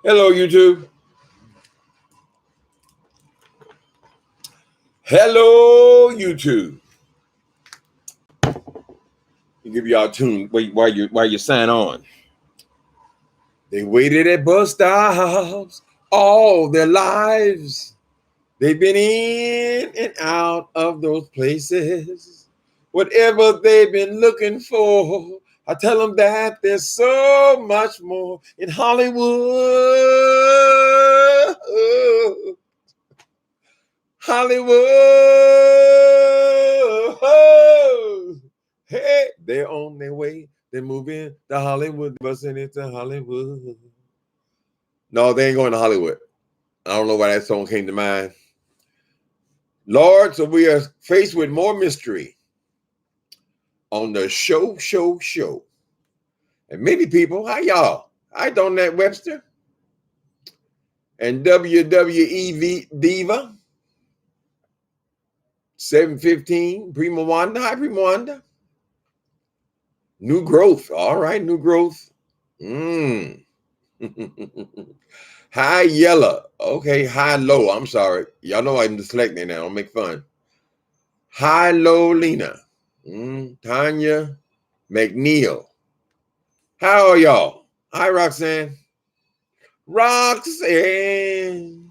Hello, YouTube. Hello, YouTube. I'll give y'all a tune while you sign on. They waited at bus stops all their lives. They've been in and out of those places. Whatever they've been looking for, I tell them that there's so much more in Hollywood. Hollywood. Hey, they're on their way. They're moving to Hollywood, busting into Hollywood. No, they ain't going to Hollywood. I don't know why that song came to mind. Lord, so we are faced with more mystery on the show. And many people, hi y'all. Hi Donette Webster and WWE Diva 715 Prima Wanda. Hi Prima Wanda. New growth. All right, new growth. High Yella. Okay, high low. I'm sorry. Y'all know I'm dyslexic now. Don't make fun. High low Lena. Tanya McNeil. How are y'all? Hi, Roxanne. Roxanne.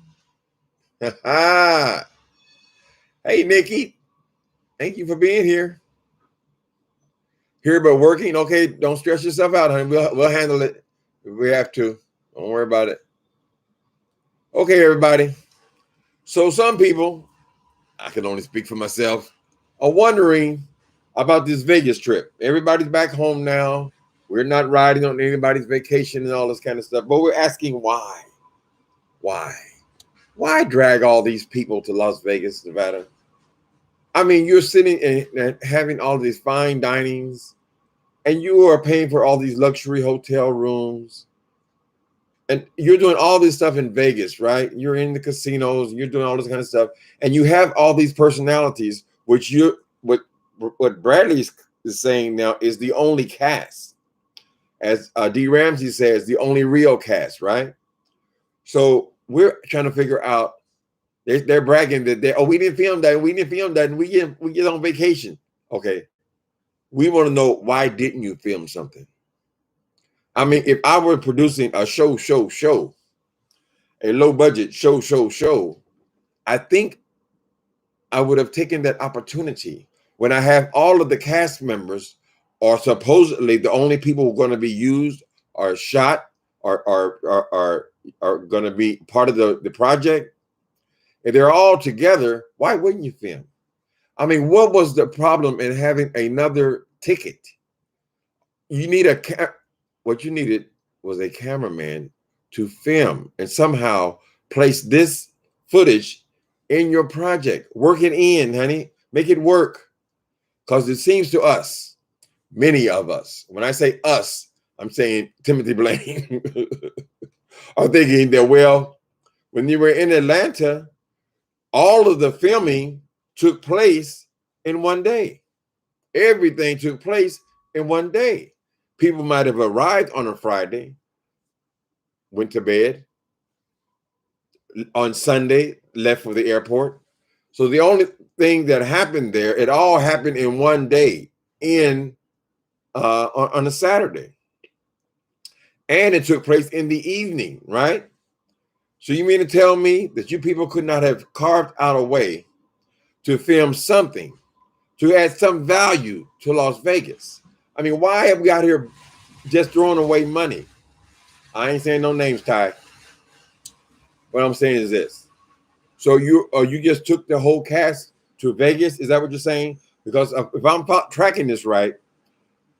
Hey, Nikki. Thank you for being here. Here but working. Okay, don't stress yourself out, honey. We'll handle it if we have to. Don't worry about it. Okay, everybody. So some people, I can only speak for myself, are wondering about this Vegas trip. Everybody's back home now. We're not riding on anybody's vacation and all this kind of stuff, but we're asking why? Why drag all these people to Las Vegas, Nevada? I mean, you're sitting and having all these fine dinings, and you are paying for all these luxury hotel rooms, and you're doing all this stuff in Vegas, right? You're in the casinos, you're doing all this kind of stuff, and you have all these personalities, which what Bradley is saying now is the only cast. As D. Ramsey says, the only real cast, right? So we're trying to figure out. They're bragging that we didn't film that, and we get on vacation. Okay, we want to know, why didn't you film something? I mean, if I were producing a show, a low budget show, I think I would have taken that opportunity when I have all of the cast members, or supposedly the only people who are going to be used or shot or are going to be part of the project. If they're all together, why wouldn't you film? I mean, what was the problem in having another ticket? You need what you needed was a cameraman to film and somehow place this footage in your project. Work it in, honey. Make it work. Because it seems to us, many of us, when I say us, I'm saying Timothy Blaine, are thinking that, well, when you were in Atlanta, all of the filming took place in one day. Everything took place in one day. People might have arrived on a Friday, went to bed. On Sunday, left for the airport. So the only thing that happened there, it all happened in one day, on a Saturday. And it took place in the evening, right? So you mean to tell me that you people could not have carved out a way to film something, to add some value to Las Vegas? I mean, why have we out here just throwing away money? I ain't saying no names, Ty. What I'm saying is this. So you just took the whole cast to Vegas? Is that what you're saying? Because if I'm tracking this right,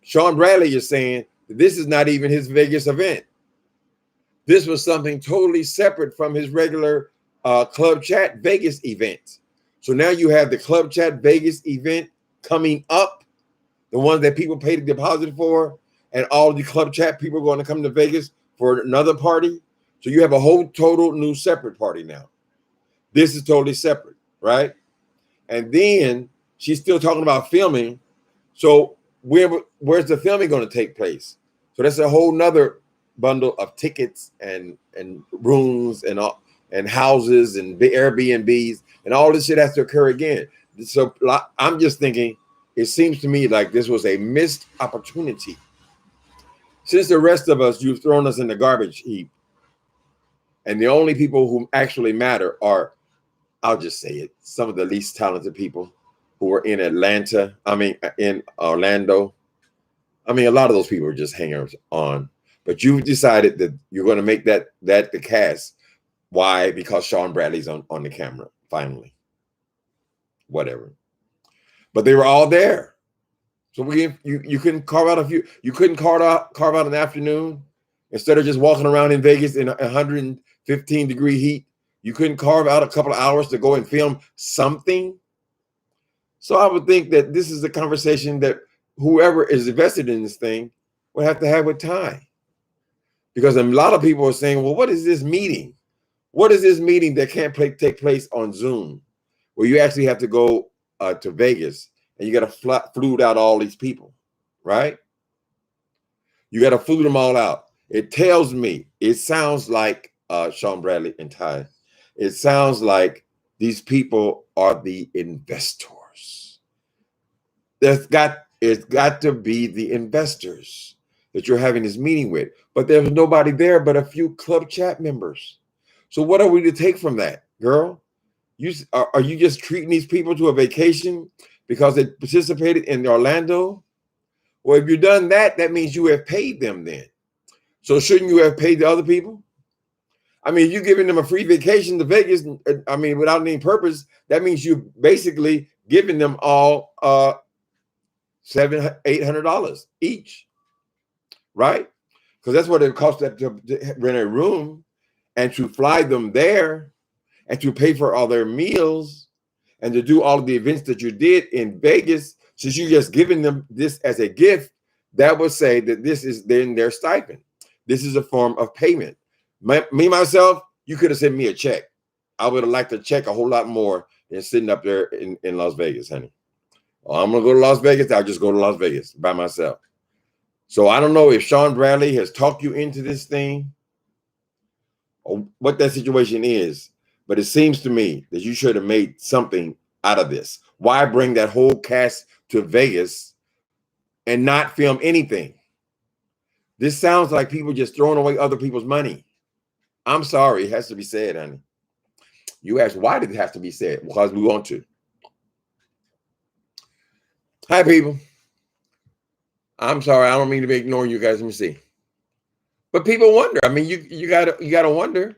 Sean Bradley is saying that this is not even his Vegas event. This was something totally separate from his regular Club Chat Vegas event. So now you have the Club Chat Vegas event coming up, the one that people paid a deposit for, and all the Club Chat people are going to come to Vegas for another party. So you have a whole total new separate party now. This is totally separate, right? And then she's still talking about filming, So where's the filming going to take place? So that's a whole nother bundle of tickets and rooms and all and houses and Airbnbs and all this shit has to occur again. So I'm just thinking, it seems to me like this was a missed opportunity. Since the rest of us, you've thrown us in the garbage heap. And the only people who actually matter are, I'll just say it, some of the least talented people who are in in Orlando. I mean, a lot of those people are just hangers on. But you've decided that you're going to make that the cast. Why? Because Sean Bradley's on the camera, finally. Whatever. But they were all there. So you couldn't carve out you couldn't carve out an afternoon instead of just walking around in Vegas in 115-degree heat. You couldn't carve out a couple of hours to go and film something. So I would think that this is a conversation that whoever is invested in this thing would have to have with Ty. Because a lot of people are saying, well, what is this meeting? What is this meeting that can't take place on Zoom, where you actually have to go to Vegas and you got to flute out all these people, right? You got to flute them all out. It tells me, it sounds like Sean Bradley and Ty. It sounds like these people are the investors. It's got to be the investors that you're having this meeting with. But there's nobody there but a few club chat members. So what are we to take from that, girl? Are you just treating these people to a vacation because they participated in Orlando? Well, if you've done that, that means you have paid them then. So shouldn't you have paid the other people? I mean, you're giving them a free vacation to Vegas, I mean, without any purpose, that means you're basically giving them all $700-800 each, right? Because that's what it costs to rent a room and to fly them there and to pay for all their meals and to do all of the events that you did in Vegas. Since you're just giving them this as a gift, that would say that this is then their stipend. This is a form of payment. Myself, you could have sent me a check. I would have liked a check a whole lot more than sitting up there in Las Vegas, honey. Well, I'm going to go to Las Vegas. I'll just go to Las Vegas by myself. So I don't know if Sean Bradley has talked you into this thing or what that situation is, but it seems to me that you should have made something out of this. Why bring that whole cast to Vegas and not film anything? This sounds like people just throwing away other people's money. I'm sorry, it has to be said, honey. You asked, why did it have to be said? Because we want to. Hi, people. I'm sorry, I don't mean to be ignoring you guys. Let me see. But people wonder. I mean, you gotta wonder.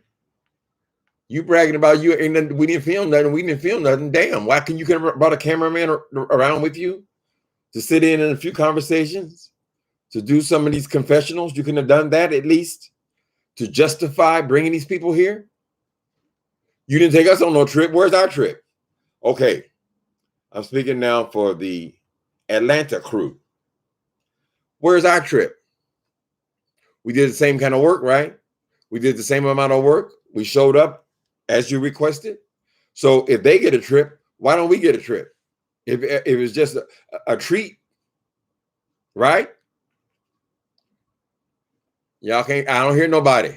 You bragging about you and we didn't film nothing. We didn't film nothing. Damn, why can you could have brought a cameraman around with you to sit in a few conversations, to do some of these confessionals? You couldn't have done that at least to justify bringing these people here. You didn't take us on no trip. Where's our trip? Okay, I'm speaking now for the Atlanta crew. Where's our trip? We did the same kind of work, right? We did the same amount of work. We showed up as you requested. So if they get a trip, why don't we get a trip? If it's just a treat, right? Y'all can't, I don't hear nobody.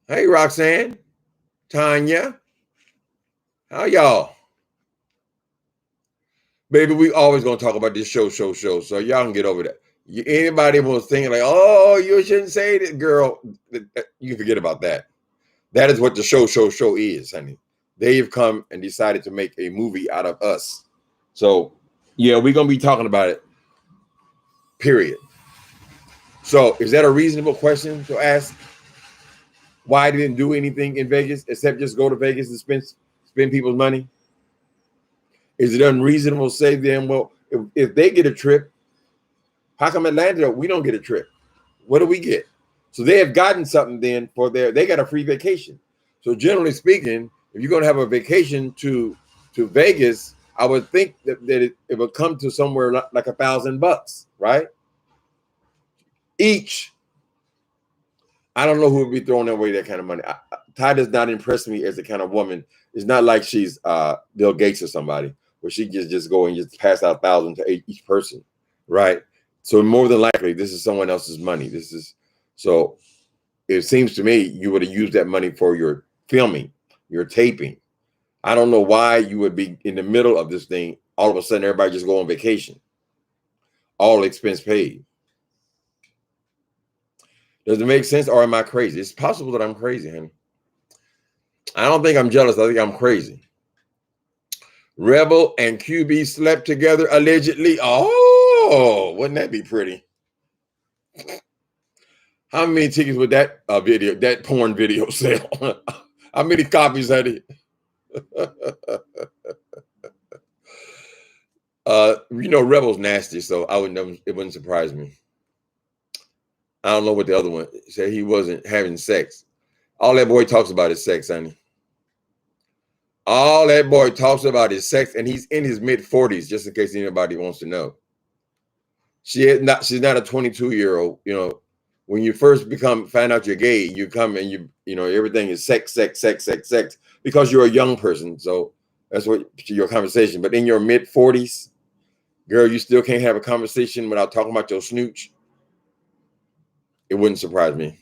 Hey, Roxanne, Tanya, how y'all? Baby, we always gonna talk about this show. So y'all can get over that. Anybody was thinking like, oh, you shouldn't say that, girl. You can forget about that. That is what the show is, honey. They've come and decided to make a movie out of us. So yeah, we're gonna be talking about it. Period. So is that a reasonable question to ask? Why didn't do anything in Vegas except just go to Vegas and spend people's money? Is it unreasonable to say to them, well, if they get a trip, how come Atlanta, we don't get a trip? What do we get? So they have gotten something then for they got a free vacation. So generally speaking, if you're going to have a vacation to Vegas, I would think that it would come to somewhere like $1,000, right? Each. I don't know who would be throwing away that kind of money. Ty does not impress me as the kind of woman. It's not like she's Bill Gates or somebody where she just go and just pass out thousands to each person, right? So more than likely, this is someone else's money. So it seems to me you would have used that money for your filming, your taping. I don't know why you would be in the middle of this thing. All of a sudden, everybody just go on vacation, all expense paid. Does it make sense, or am I crazy? It's possible that I'm crazy, honey. I don't think I'm jealous. I think I'm crazy. Rebel and QB slept together allegedly. Oh, wouldn't that be pretty? How many tickets would that that porn video sell? How many copies, honey? Rebel's nasty, so it wouldn't surprise me. I don't know what the other one said. He wasn't having sex. All that boy talks about is sex, honey. All that boy talks about is sex, and he's in his mid-40s, just in case anybody wants to know. She's not a 22-year-old. When you first find out you're gay, you come and everything is sex, because you're a young person. So that's what your conversation. But in your mid-40s, girl, you still can't have a conversation without talking about your snooch. It wouldn't surprise me.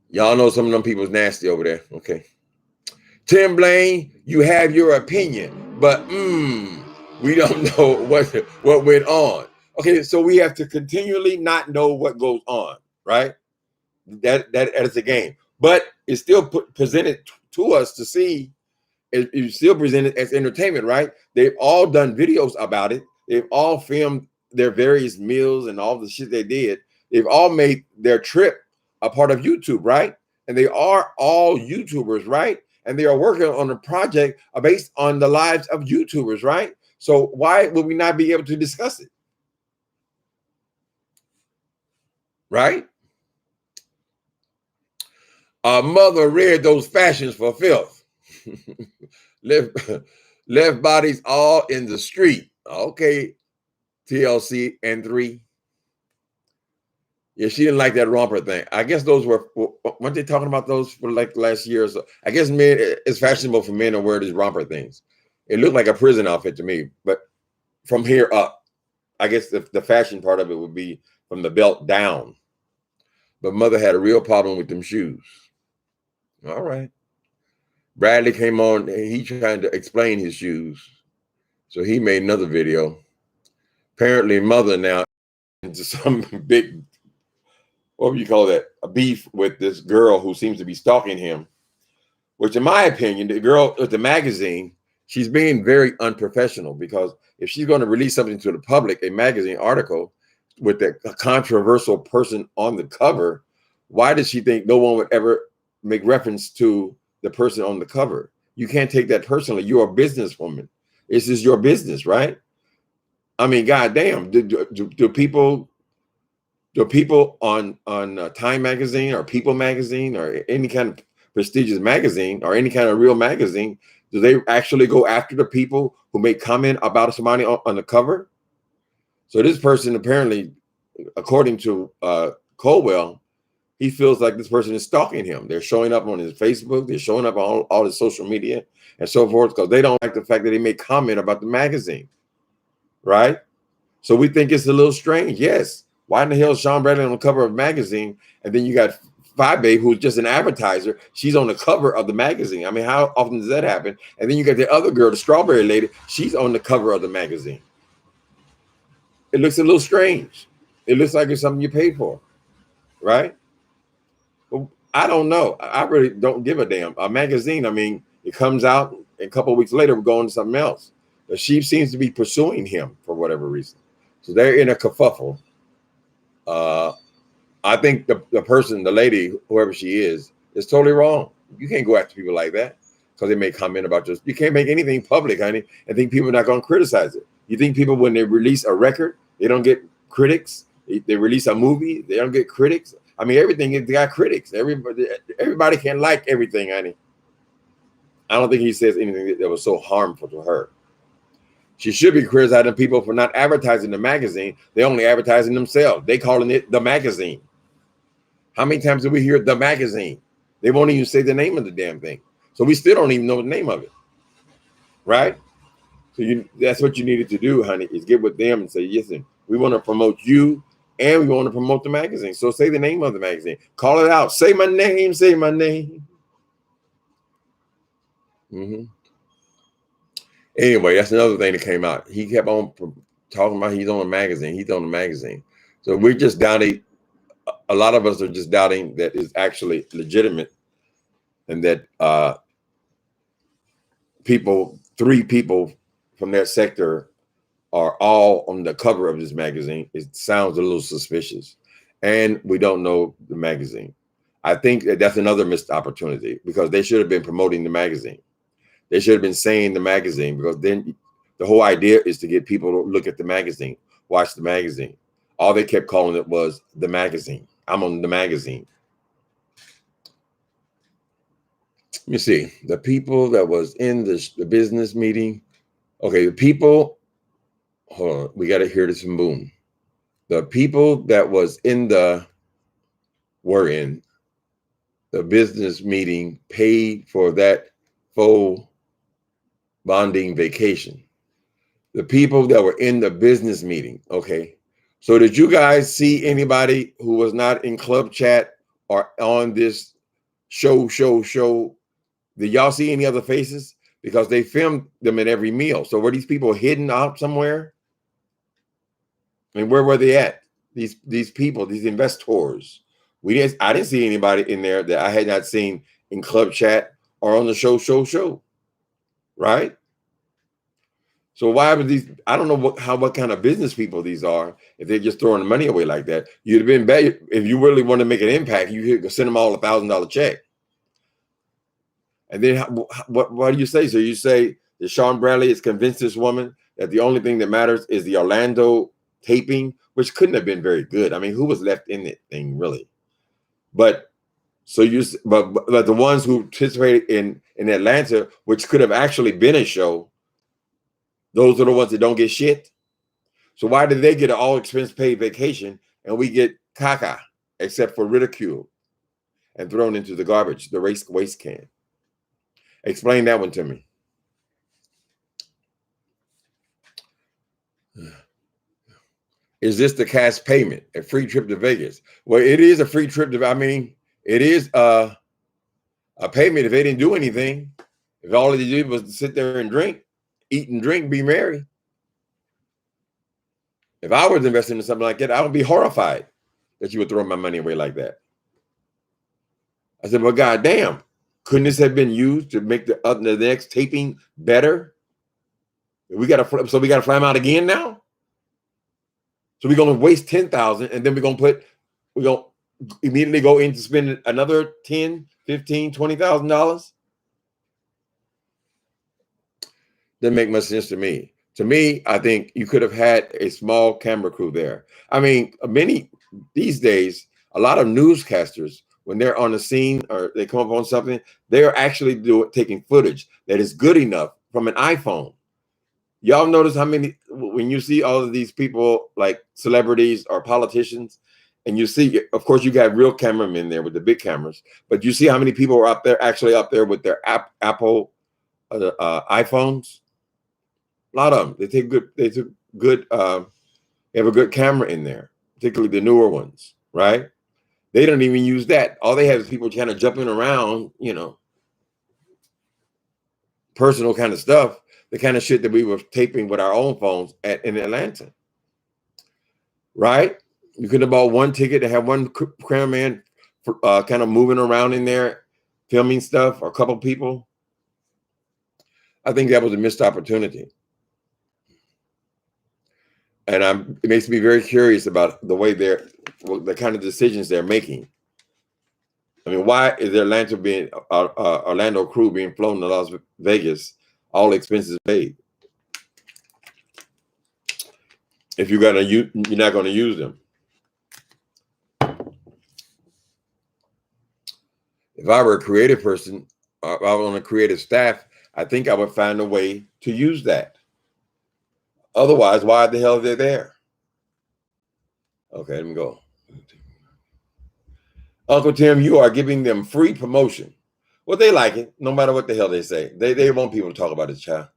Y'all know some of them people's nasty over there. Okay. Tim Blaine, you have your opinion, but we don't know what went on. Okay, so we have to continually not know what goes on, right? That is a game, but it's still presented to us to see. It's still presented as entertainment, right? They've all done videos about it. They've all filmed their various meals and all the shit they did. They've all made their trip a part of YouTube, right? And they are all YouTubers, right? And they are working on a project based on the lives of YouTubers, right? So why would we not be able to discuss it? Right? A mother reared those fashions for filth. left bodies all in the street. Okay, TLC and 3. Yeah, she didn't like that romper thing. I guess those weren't they talking about those for like last year or so? I guess it's fashionable for men to wear these romper things. It looked like a prison outfit to me, but from here up, I guess the fashion part of it would be from the belt down. But mother had a real problem with them shoes. All right. Bradley came on, he trying to explain his shoes. So he made another video. Apparently mother now into some big, what would you call that? A beef with this girl who seems to be stalking him, which in my opinion, the girl at the magazine, she's being very unprofessional, because if she's going to release something to the public, a magazine article with a controversial person on the cover, why does she think no one would ever make reference to the person on the cover? You can't take that personally. You're a businesswoman. This is your business, right? I mean, goddamn, do people on Time magazine or People magazine or any kind of prestigious magazine or any kind of real magazine, do they actually go after the people who make comment about somebody on the cover? So this person apparently, according to Colwell, he feels like this person is stalking him. They're showing up on his Facebook. They're showing up on all his social media and so forth, because they don't like the fact that they make comment about the magazine, right? So we think it's a little strange. Yes. Why in the hell is Sean Bradley on the cover of a magazine? And then you got Babe, who's just an advertiser. She's on the cover of the magazine. I mean, how often does that happen? And then you got the other girl, the strawberry lady. She's on the cover of the magazine. It looks a little strange. It looks like it's something you paid for, right? Well, I don't know. I really don't give a damn. A magazine, I mean, it comes out and a couple of weeks later, we're going to something else. But she seems to be pursuing him for whatever reason. So they're in a kerfuffle. I think the person, the lady, whoever she is totally wrong. You can't go after people like that because they may comment about you can't make anything public, honey, and think people are not going to criticize it. You think people, when they release a record, they don't get critics? They release a movie, they don't get critics? I mean, everything, they got critics. Everybody can't like everything, honey. I don't think he says anything that was so harmful to her. She should be criticizing people for not advertising the magazine. They're only advertising themselves. They calling it the magazine. How many times do we hear the magazine? They won't even say the name of the damn thing. So we still don't even know the name of it. Right? So that's what you needed to do, honey, is get with them and say, listen, we want to promote you and we want to promote the magazine. So say the name of the magazine. Call it out. Say my name. Say my name. Mm-hmm. Anyway, that's another thing that came out. He kept on talking about he's on a magazine. He's on a magazine. So we're just doubting. A lot of us are just doubting that it's actually legitimate, and that three people from that sector are all on the cover of this magazine. It sounds a little suspicious, and we don't know the magazine. I think that's another missed opportunity, because they should have been promoting the magazine. They should have been saying the magazine, because then the whole idea is to get people to look at the magazine, watch the magazine. All they kept calling it was the magazine. I'm on the magazine. Let me see. The people that was in the business meeting. Okay, the people, hold on, we got to hear this from Boom. The people that were in the business meeting paid for that full bonding vacation. The people that were in the business meeting. Okay. So did you guys see anybody who was not in club chat or on this show? Did y'all see any other faces? Because they filmed them at every meal. So were these people hidden out somewhere? I mean, where were they at? These people, these investors. I didn't see anybody in there that I had not seen in club chat or on the show. Right? So why would these? I don't know what kind of business people these are. If they're just throwing the money away like that, you'd have been better if you really want to make an impact. You could send them all $1,000 check. And then what do you say? So you say that Sean Bradley has convinced this woman that the only thing that matters is the Orlando taping, which couldn't have been very good. I mean, who was left in it thing really? But the ones who participated in Atlanta, which could have actually been a show, those are the ones that don't get shit. So why did they get an all expense paid vacation and we get caca, except for ridicule and thrown into the garbage, the waste can? Explain that one to me. Is this the cash payment, a free trip to Vegas? Well, it is a free trip to, I mean, it is a payment if they didn't do anything. If all they did was sit there and drink, eat and drink, be merry. If I was investing in something like that, I would be horrified that you would throw my money away like that. I said, well, goddamn, couldn't this have been used to make the next taping better? We got to fly them out again now. So we're going to waste $10,000, and then we're going to immediately go in to spend another $10,000, $15,000, $20,000. Doesn't make much sense to me. To me, I think you could have had a small camera crew there. I mean, these days, a lot of newscasters, when they're on the scene or they come up on something, they're actually taking footage that is good enough from an iPhone. Y'all notice how many, when you see all of these people like celebrities or politicians, and you see, of course, you got real cameramen there with the big cameras, but you see how many people are actually up there with their Apple iPhones. A lot of them. They have a good camera in there, particularly the newer ones, right? They don't even use that. All they have is people kind of jumping around, personal kind of stuff, the kind of shit that we were taping with our own phones in Atlanta, right? You could have bought one ticket to have one cameraman kind of moving around in there, filming stuff, or a couple people. I think that was a missed opportunity. And it makes me very curious about the way the kind of decisions they're making. I mean, why is the Orlando crew being flown to Las Vegas, all expenses paid? If you're not going to use them. If I were a creative person, or if I was on a creative staff, I think I would find a way to use that. Otherwise, why the hell are they there? Okay, let me go. Uncle Tim, you are giving them free promotion. Well, they like it, no matter what the hell they say. They want people to talk about this child.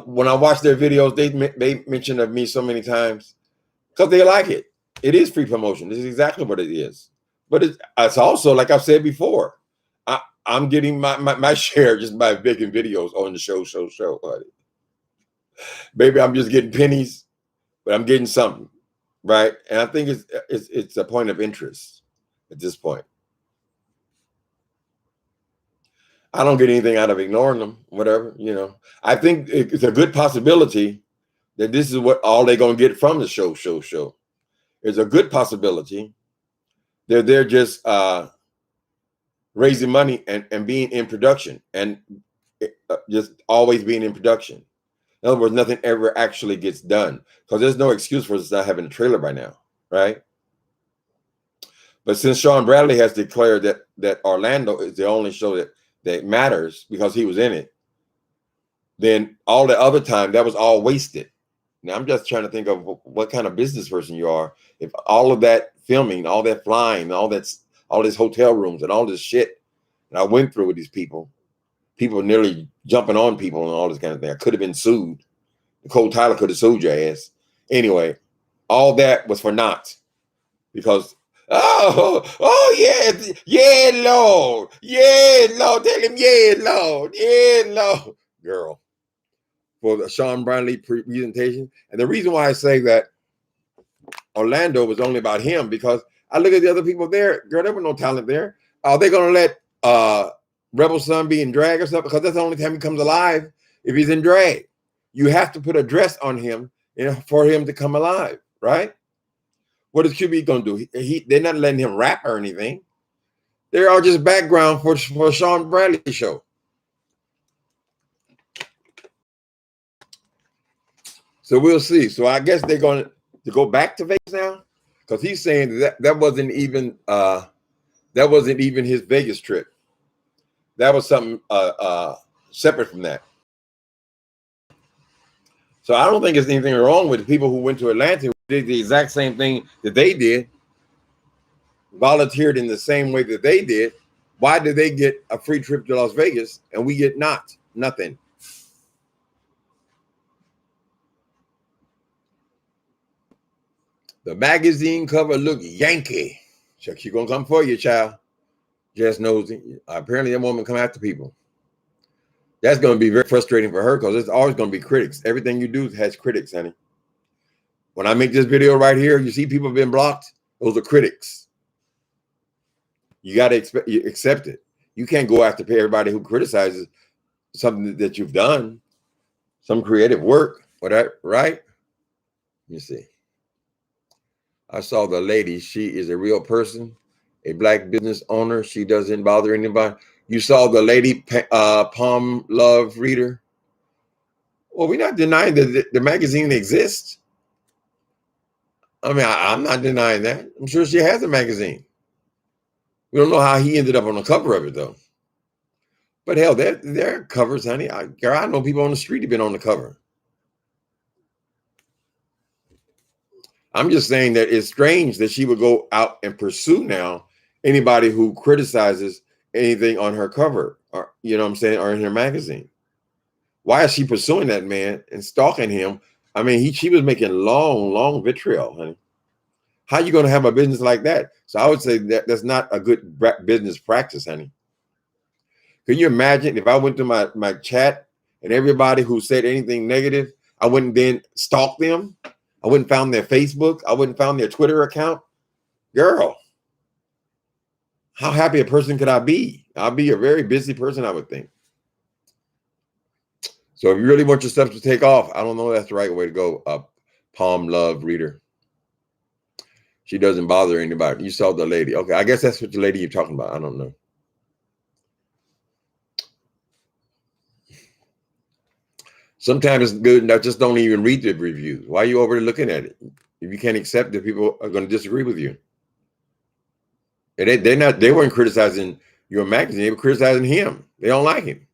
When I watch their videos, they mention of me so many times because they like it. It is free promotion. This is exactly what it is. But it's also, like I've said before, I'm getting my share just by making videos on the show. Buddy. Maybe I'm just getting pennies, but I'm getting something, right? And I think it's a point of interest at this point. I don't get anything out of ignoring them, whatever, you know. I think it's a good possibility that this is what all they're going to get from the show. It's a good possibility that they're just raising money and being in production and just always being in production. In other words, nothing ever actually gets done because there's no excuse for us not having a trailer by now, right? But since Sean Bradley has declared that Orlando is the only show that matters because he was in it, then all the other time that was all wasted. Now I'm just trying to think of what kind of business person you are. If all of that filming, all that flying, all these hotel rooms and all this shit that I went through with these people nearly jumping on people and all this kind of thing. I could have been sued. Nicole Tyler could have sued your ass. Anyway, all that was for naught because yeah, Lord, tell him yeah, Lord, girl. For the Sean Bradley presentation. And the reason why I say that Orlando was only about him because I look at the other people there, girl, there was no talent there. Are they going to let Rebel Son be in drag or something? Because that's the only time he comes alive if he's in drag. You have to put a dress on him, for him to come alive, right? What is QB going to do? They're not letting him rap or anything. They're all just background for Sean Bradley show. So we'll see. So I guess they're going to go back to Vegas now because he's saying that wasn't even his Vegas trip. That was something separate from that. So I don't think there's anything wrong with people who went to Atlanta who did the exact same thing that they did, volunteered in the same way that they did. Why did they get a free trip to Las Vegas and we get nothing? The magazine cover look Yankee. Chuck, she gonna come for you, child. Just knows it. Apparently that woman come after people. That's going to be very frustrating for her because there's always going to be critics. Everything you do has critics, honey. When I make this video right here, you see people have been blocked. Those are critics. You got to accept it. You can't go after everybody who criticizes something that you've done, some creative work, whatever, right? Let me see. I saw the lady. She is a real person, a black business owner. She doesn't bother anybody. You saw the lady, Palm Love Reader. Well, we're not denying that the magazine exists. I mean, I'm not denying that. I'm sure she has a magazine. We don't know how he ended up on the cover of it, though. But hell, there are covers, honey. I know people on the street have been on the cover. I'm just saying that it's strange that she would go out and pursue now anybody who criticizes anything on her cover, or you know what I'm saying, or in her magazine. Why is she pursuing that man and stalking him? I mean, she was making long vitriol, honey. How are you going to have a business like that? So I would say that's not a good business practice, honey. Can you imagine if I went to my chat and everybody who said anything negative, I wouldn't then stalk them? I wouldn't found their Facebook. I wouldn't found their Twitter account. Girl, how happy a person could I be? I'll be a very busy person, I would think. So if you really want your stuff to take off, I don't know if that's the right way to go. Palm Love Reader. She doesn't bother anybody. You saw the lady. Okay, I guess that's what the lady you're talking about. I don't know. Sometimes it's good. I just don't even read the reviews. Why are you over there looking at it? If you can't accept that people are going to disagree with you. And they weren't criticizing your magazine. They were criticizing him. They don't like him.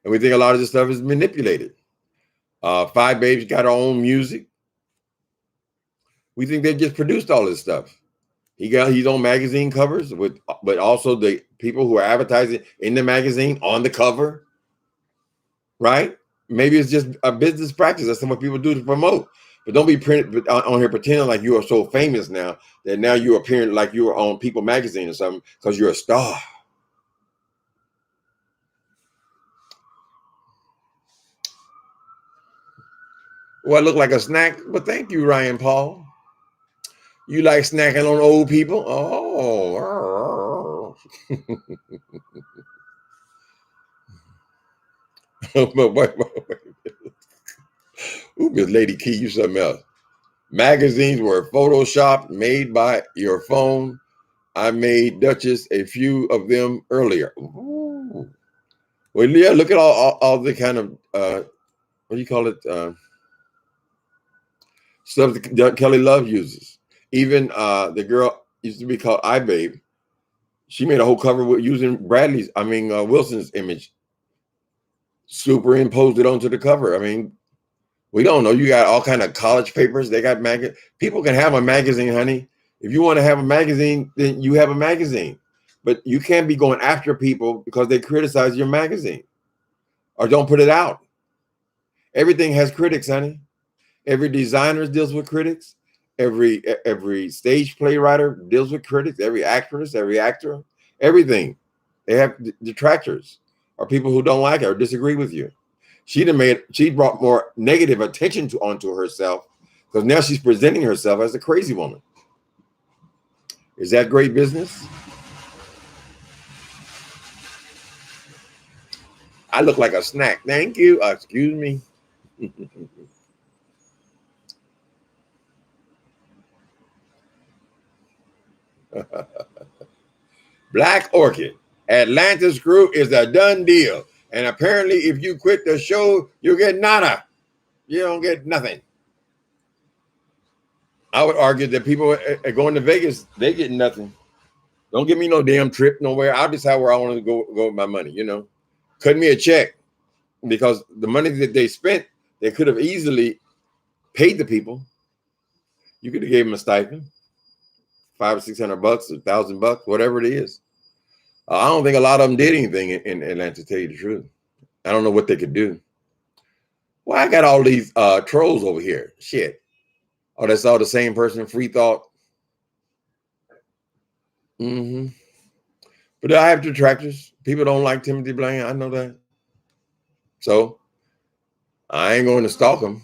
And we think a lot of this stuff is manipulated. Five Babes got her own music. We think they just produced all this stuff. He's on magazine covers but also the people who are advertising in the magazine on the cover, right? Maybe it's just a business practice. That's what people do to promote. But don't be on here pretending like you are so famous now that now you're appearing like you are on People magazine or something because you're a star. Well, I look like a snack, but thank you, Ryan Paul. You like snacking on old people? Oh. wait. Ooh, Miss Lady Key, you something else. Magazines were photoshopped, made by your phone. I made Duchess a few of them earlier. Ooh. Well, yeah, look at all the kind of, what do you call it? Stuff that Kelly Love uses. Even the girl used to be called iBabe. She made a whole cover with using Wilson's image, superimposed it onto the cover. I mean, we don't know. You got all kind of college papers. They got people can have a magazine, honey. If you want to have a magazine, then you have a magazine. But you can't be going after people because they criticize your magazine or don't put it out. Everything has critics, honey. Every designer deals with critics. Every stage playwright deals with critics. Every actress, every actor, everything. They have detractors or people who don't like it or disagree with you. She brought more negative attention onto herself because now she's presenting herself as a crazy woman. Is that great business? I look like a snack. Thank you. Excuse me. Black Orchid. Atlantis crew is a done deal. And apparently, if you quit the show, you get nada. You don't get nothing. I would argue that people are going to Vegas, they get nothing. Don't give me no damn trip nowhere. I'll decide where I want to go with my money, Cut me a check because the money that they spent, they could have easily paid the people. You could have gave them a stipend, $500 or $600, $1,000, whatever it is. I don't think a lot of them did anything in Atlanta, to tell you the truth. I don't know what they could do. Well, I got all these trolls over here. Shit. Oh, that's all the same person, Free Thought. Mm-hmm. But I have detractors. People don't like Timothy Blaine. I know that. So I ain't going to stalk them.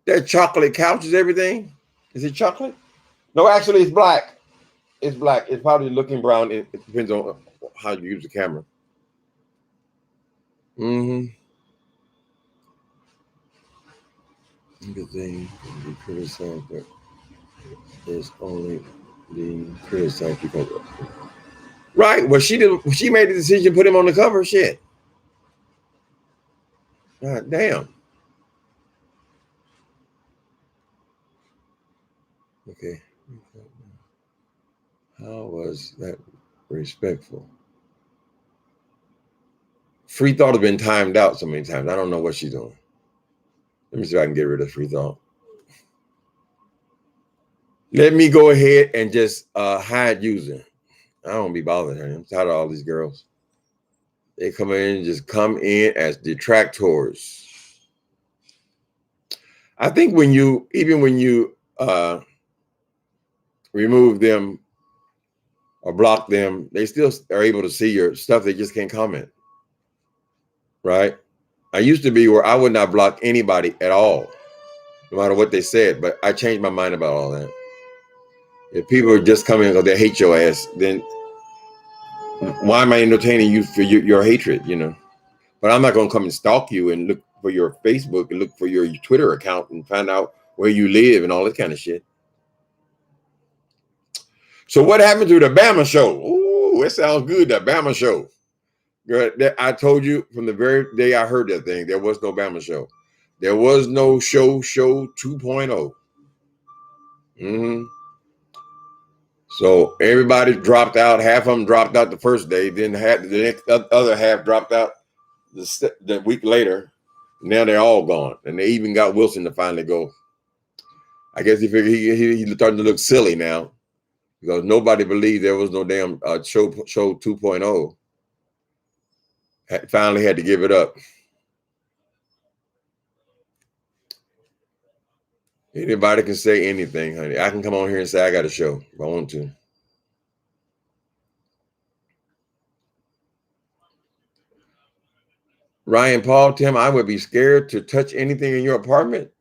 That chocolate couch is everything. Is it chocolate? No, actually, it's black. It's black. It's probably looking brown. It depends on how you use the camera. Mm-hmm. Good thing to be criticized, but it's only being criticized because of it. Right. Well, she made the decision to put him on the cover. Shit. God damn. Okay. How was that respectful? Free Thought has been timed out so many times. I don't know what she's doing. Let me see if I can get rid of Free Thought. Let me go ahead and just hide user. I don't be bothering her. I'm tired of all these girls. They come in and just come in as detractors. I think when you remove them or block them, they still are able to see your stuff. They just can't comment. Right? I used to be where I would not block anybody at all, no matter what they said. But I changed my mind about all that. If people are just coming because they hate your ass, then why am I entertaining you for your hatred? But I'm not going to come and stalk you and look for your Facebook and look for your Twitter account and find out where you live and all that kind of shit. So what happened to the Bama show? Ooh, it sounds good, the Bama show. Girl, I told you from the very day I heard that thing, there was no Bama show. There was no show 2.0. Mm-hmm. So everybody dropped out. Half of them dropped out the first day. Then the other half dropped out the week later. Now they're all gone. And they even got Wilson to finally go. I guess he figured he's starting to look silly now because nobody believed there was no damn show 2.0. Finally had to give it up. Anybody can say anything, honey. I can come on here and say I got a show if I want to. Ryan Paul, Tim, I would be scared to touch anything in your apartment.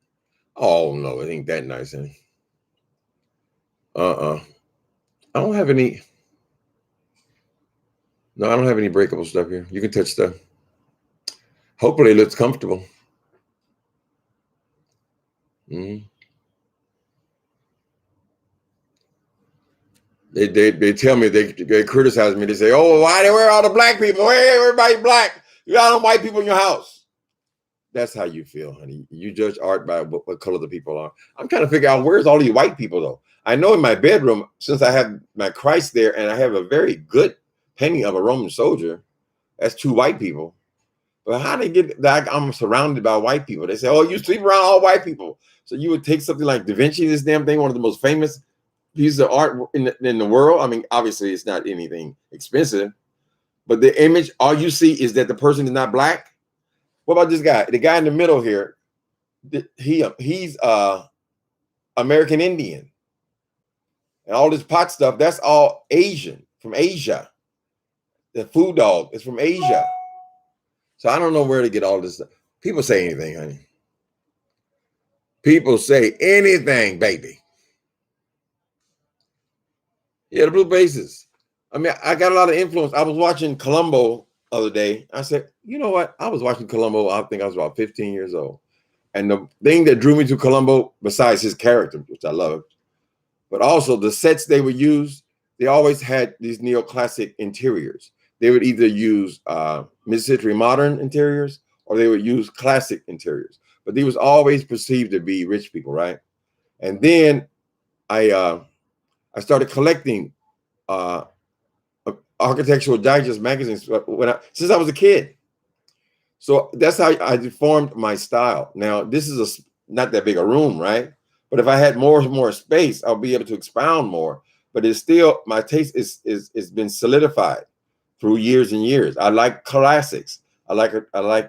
Oh no, it ain't that nice, honey. I don't have any. No, I don't have any breakable stuff here. You can touch stuff. Hopefully, it looks comfortable. Mm-hmm. They tell me they criticize me. They say, "Oh, where are all the black people? Where everybody black? You got all white people in your house." That's how you feel, honey. You judge art by what color the people are. I'm trying to figure out where's all these white people though. I know in my bedroom, since I have my Christ there, and I have a very good painting of a Roman soldier. That's two white people. But how they get that? I'm surrounded by white people. They say, "Oh, you sleep around all white people." So you would take something like Da Vinci, this damn thing, one of the most famous pieces of art in the world. I mean, obviously, it's not anything expensive, but the image, all you see is that the person is not black. What about this guy? The guy in the middle here, he's American Indian. And all this pot stuff, that's all Asian, from Asia. The food dog is from Asia. So I don't know where to get all this stuff. People say anything, honey. People say anything, baby. Yeah, the blue bases. I mean, I got a lot of influence. I was watching Columbo the other day. I said, you know what? I was watching Columbo. I think I was about 15 years old. And the thing that drew me to Columbo, besides his character, which I loved, but also the sets they would use, they always had these neoclassic interiors. They would either use mid-century modern interiors or they would use classic interiors. But they was always perceived to be rich people, right? And then I started collecting Architectural Digest magazines since I was a kid. So that's how I formed my style. Now, this is not that big a room, right? But if I had more space, I'll be able to expound more. But it's still, my taste is been solidified through years and years. I like classics. I like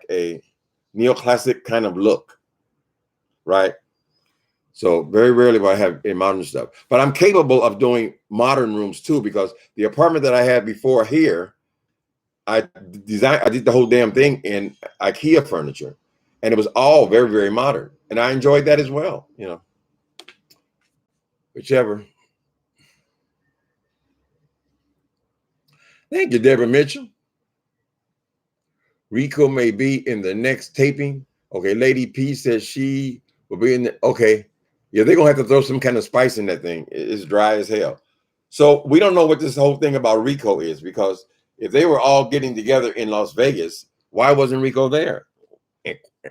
a neoclassic kind of look, right? So very rarely will I have in modern stuff. But I'm capable of doing modern rooms too, because the apartment that I had before here, I did the whole damn thing in IKEA furniture, and it was all very, very modern. And I enjoyed that as well, whichever. Thank you, Deborah Mitchell. Rico may be in the next taping. Okay, Lady P says she will be in the, okay. Yeah, they're gonna have to throw some kind of spice in that thing. It's dry as hell. So we don't know what this whole thing about Rico is, because if they were all getting together in Las Vegas, why wasn't Rico there?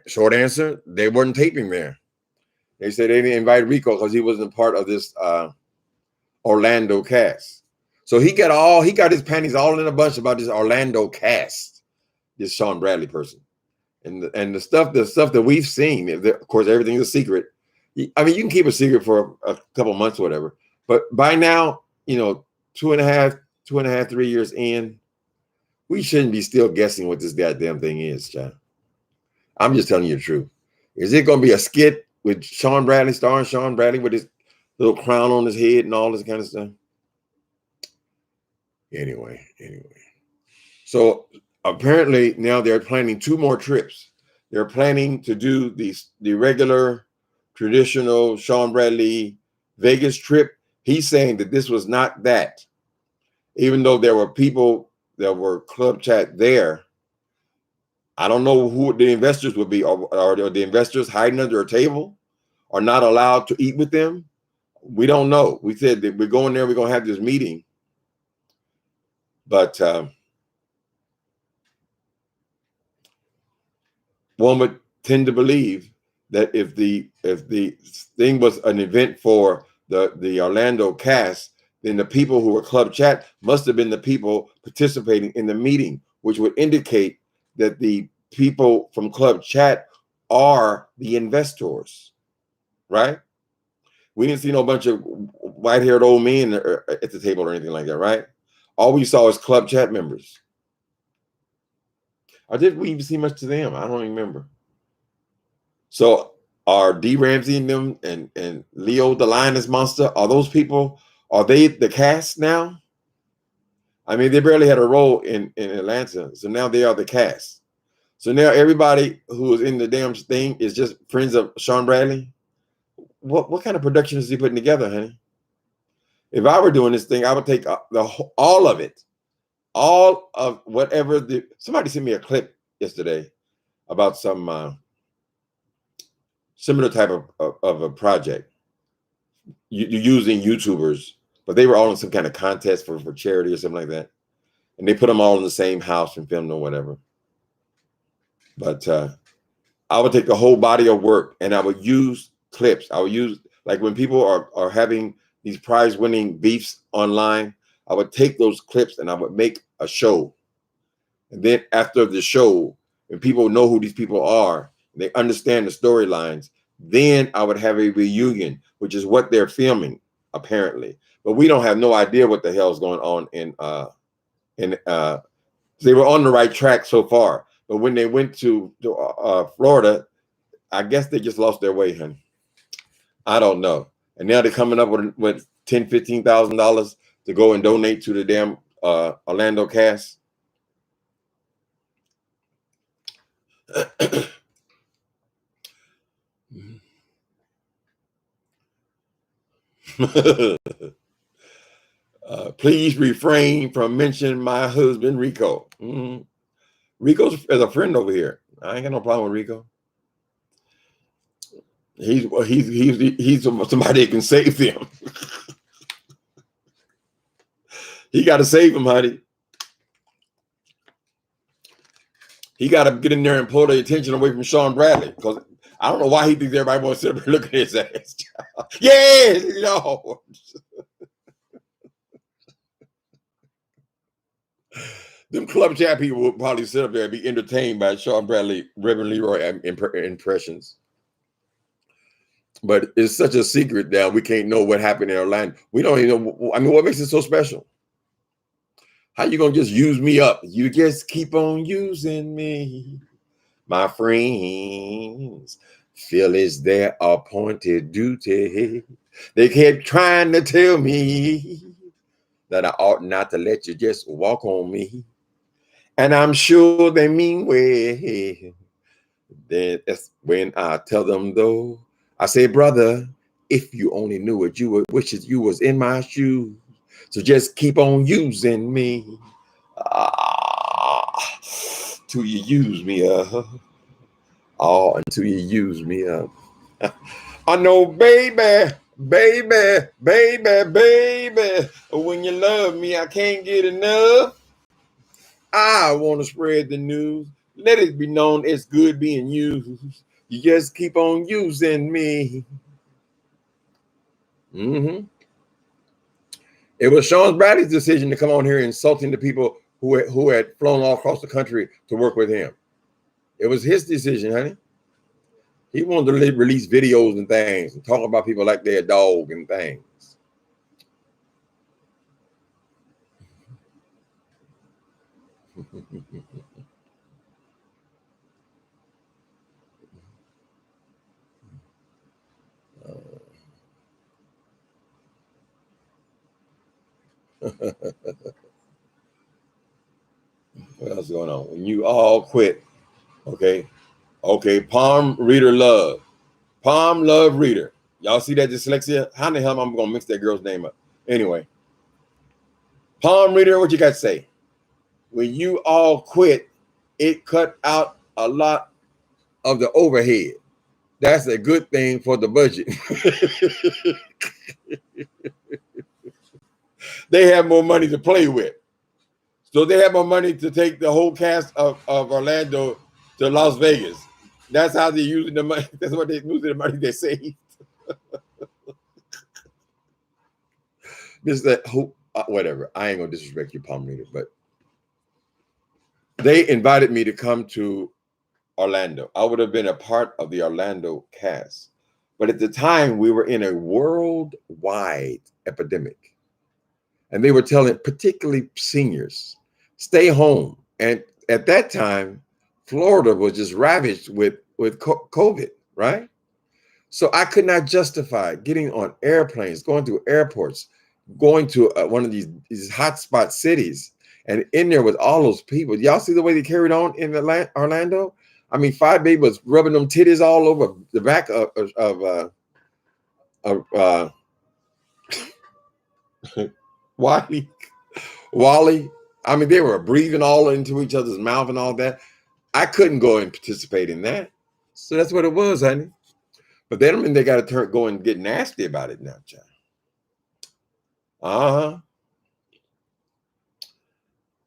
Short answer, they weren't taping there. They said they didn't invite Rico because he wasn't part of this Orlando cast. So he got his panties all in a bunch about this Orlando cast, this Sean Bradley person. And the stuff that we've seen, of course, everything's a secret. I mean, you can keep a secret for a couple months or whatever, but by now, 2.5, 3 years in, we shouldn't be still guessing what this goddamn thing is, John. I'm just telling you the truth. Is it going to be a skit with Sean Bradley, starring Sean Bradley with his little crown on his head and all this kind of stuff? Anyway. So apparently now they're planning 2 more trips. They're planning to do the regular, traditional Sean Bradley Vegas trip. He's saying that this was not that. Even though there were people that were club chat there, I don't know who the investors would be. Are the investors hiding under a table or not allowed to eat with them? We don't know. We said that we're going there, we're going to have this meeting. But one would tend to believe that if the thing was an event for the Orlando cast, then the people who were club chat must have been the people participating in the meeting, which would indicate that the people from club chat are the investors, right? We didn't see no bunch of white-haired old men at the table or anything like that, right? All we saw was club chat members. Or did we even see much to them? I don't even remember. So are D. Ramsey and them and Leo the Lioness Monster, are those people, are they the cast now? I mean, they barely had a role in Atlanta, so now they are the cast. So now everybody who is in the damn thing is just friends of Sean Bradley. What kind of production is he putting together, honey? If I were doing this thing, I would take all of it, all of whatever. Somebody sent me a clip yesterday about some similar type of a project. You're using YouTubers, but they were all in some kind of contest for charity or something like that, and they put them all in the same house and filmed or whatever. But I would take the whole body of work and I would use clips. I would use, like when people are having these prize-winning beefs online, I would take those clips and I would make a show. And then after the show, when people know who these people are, they understand the storylines, then I would have a reunion, which is what they're filming, apparently. But we don't have no idea what the hell is going on they were on the right track so far. But when they went to Florida, I guess they just lost their way, honey. I don't know. And now they're coming up with $10,000, $15,000 to go and donate to the damn Orlando cast. Please refrain from mentioning my husband, Rico. Mm-hmm. Rico's is a friend over here. I ain't got no problem with Rico. He's somebody that can save them. He got to save him, honey. He got to get in there and pull the attention away from Sean Bradley, because I don't know why he thinks everybody wants to sit up and look at his ass. Yes, no. Them club chat people will probably sit up there and be entertained by Sean Bradley, Reverend Leroy impressions. But it's such a secret now. We can't know what happened in Orlando. We don't even know. I mean, what makes it so special? How you gonna just use me up? You just keep on using me. My friends feel it's their appointed duty. They kept trying to tell me that I ought not to let you just walk on me. And I'm sure they mean well. That's when I tell them, though, I say, brother, if you only knew it, you would wish you was in my shoes. So just keep on using me. Till you use me up. Oh, until you use me up. I know, baby, when you love me, I can't get enough. I want to spread the news. Let it be known it's good being used. You just keep on using me. Mm-hmm. It was Sean Bradley's decision to come on here insulting the people who had flown all across the country to work with him. It was his decision, honey. He wanted to release videos and things and talk about people like they're a dog and things. What else is going on? When you all quit, okay? Palm reader love. Palm love reader. Y'all see that dyslexia? How the hell am I going to mix that girl's name up? Anyway. Palm reader, what you got to say? When you all quit, it cut out a lot of the overhead. That's a good thing for the budget. They have more money to play with. So they have more money to take the whole cast of Orlando to Las Vegas. That's how they're using the money. That's what they're using the money they saved. This is that who whatever. I ain't gonna disrespect you, palm reader, but they invited me to come to Orlando. I would have been a part of the Orlando cast, But at the time, we were in a worldwide epidemic. And they were telling, particularly seniors, stay home. And at that time, Florida was just ravaged with COVID, right? So I could not justify getting on airplanes, going to airports, going to one of these hotspot cities, and in there with all those people. Y'all see the way they carried on in Orlando? I mean, Five Baby was rubbing them titties all over the back of Wally. Wally. I mean, they were breathing all into each other's mouth and all that. I couldn't go and participate in that. So that's what it was, honey. But that don't mean they got to go and get nasty about it now, child.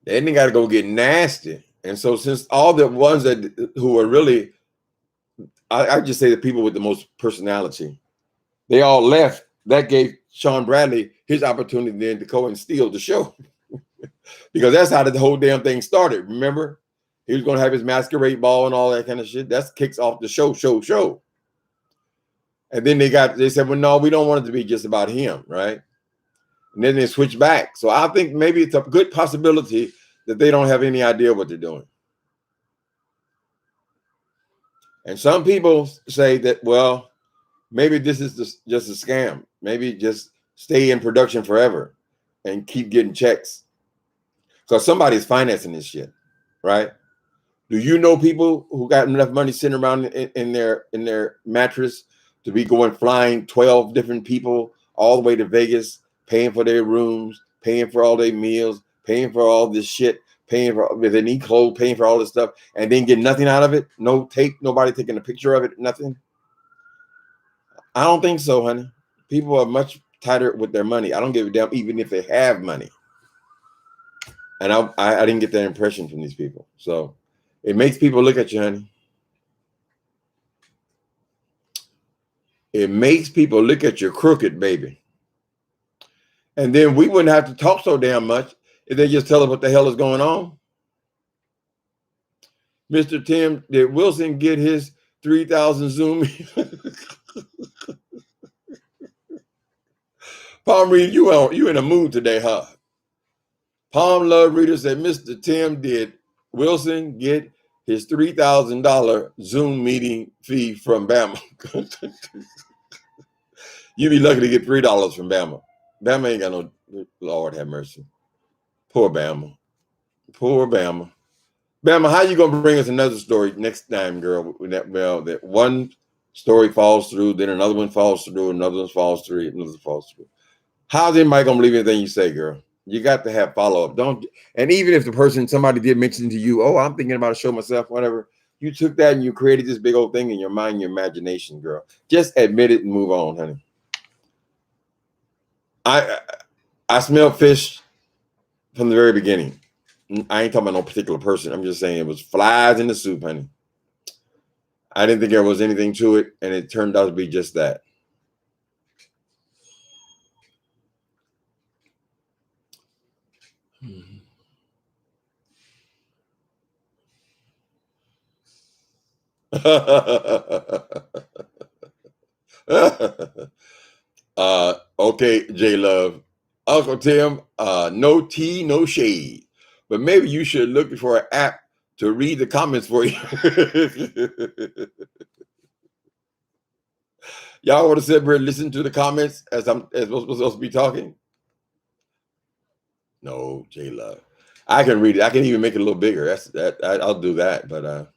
They didn't got to go get nasty. And so since all the ones who are really, I just say the people with the most personality, they all left. That gave Sean Bradley his opportunity then to go and steal the show. Because that's how the whole damn thing started. Remember? He was going to have his masquerade ball and all that kind of shit. That kicks off the show. And then they said, well, no, we don't want it to be just about him, right? And then they switch back. So I think maybe it's a good possibility that they don't have any idea what they're doing. And some people say that, well, maybe this is just a scam. Maybe just stay in production forever and keep getting checks. Because somebody's financing this shit, right? Do you know people who got enough money sitting around in their mattress to be flying 12 different people all the way to Vegas, paying for their rooms, paying for all their meals, paying for all this shit, paying for if they need clothes, paying for all this stuff, and then get nothing out of it? No tape, nobody taking a picture of it, nothing? I don't think so, honey. People are much tighter with their money. I don't give a damn even if they have money. And I didn't get that impression from these people. So it makes people look at you, honey. It makes people look at you crooked, baby. And then we wouldn't have to talk so damn much if they just tell us what the hell is going on. Mr. Tim, did Wilson get his 3,000 Zoom? Palm Reed, you in a mood today, huh? Palm Love Reader said, Mr. Tim, did Wilson get his $3,000 Zoom meeting fee from Bama? You be lucky to get $3 from Bama. Bama ain't got no, Lord have mercy. Poor Bama. Poor Bama. Bama, how you gonna bring us another story next time, girl? That one story falls through, then another one falls through, another one falls through, another falls through. How's anybody gonna believe anything you say, girl? You got to have follow-up. And even if somebody did mention to you, oh, I'm thinking about a show myself, whatever, you took that and you created this big old thing in your mind, your imagination, girl. Just admit it and move on, honey. I smelled fish from the very beginning. I ain't talking about no particular person. I'm just saying it was flies in the soup, honey. I didn't think there was anything to it, and it turned out to be just that. Okay, J Love. Uncle Tim, no tea, no shade. But maybe you should look for an app to read the comments for you. Y'all want to sit here and listen to the comments as I'm supposed to be talking? No, J Love. I can read it. I can even make it a little bigger. I'll do that, but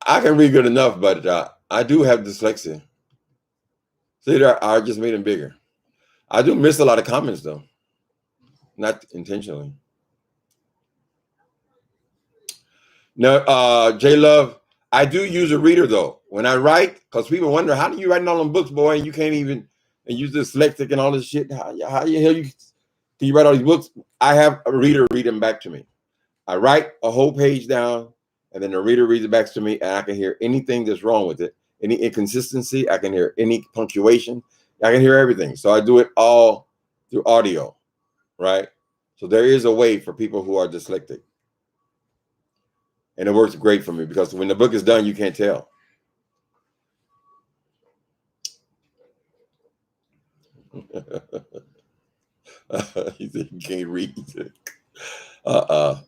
I can read good enough, but I do have dyslexia. See there, I just made them bigger. I do miss a lot of comments though. Not intentionally. No, J Love, I do use a reader though. When I write, because people wonder, how do you write all them books, boy, and you can't even and use dyslexic and all this shit? How the hell can you write all these books? I have a reader read them back to me. I write a whole page down, and then the reader reads it back to me, and I can hear anything that's wrong with it, any inconsistency. I can hear any punctuation. I can hear everything. So I do it all through audio, right? So there is a way for people who are dyslexic. And it works great for me because when the book is done, you can't tell. He said he can't read. Uh-uh.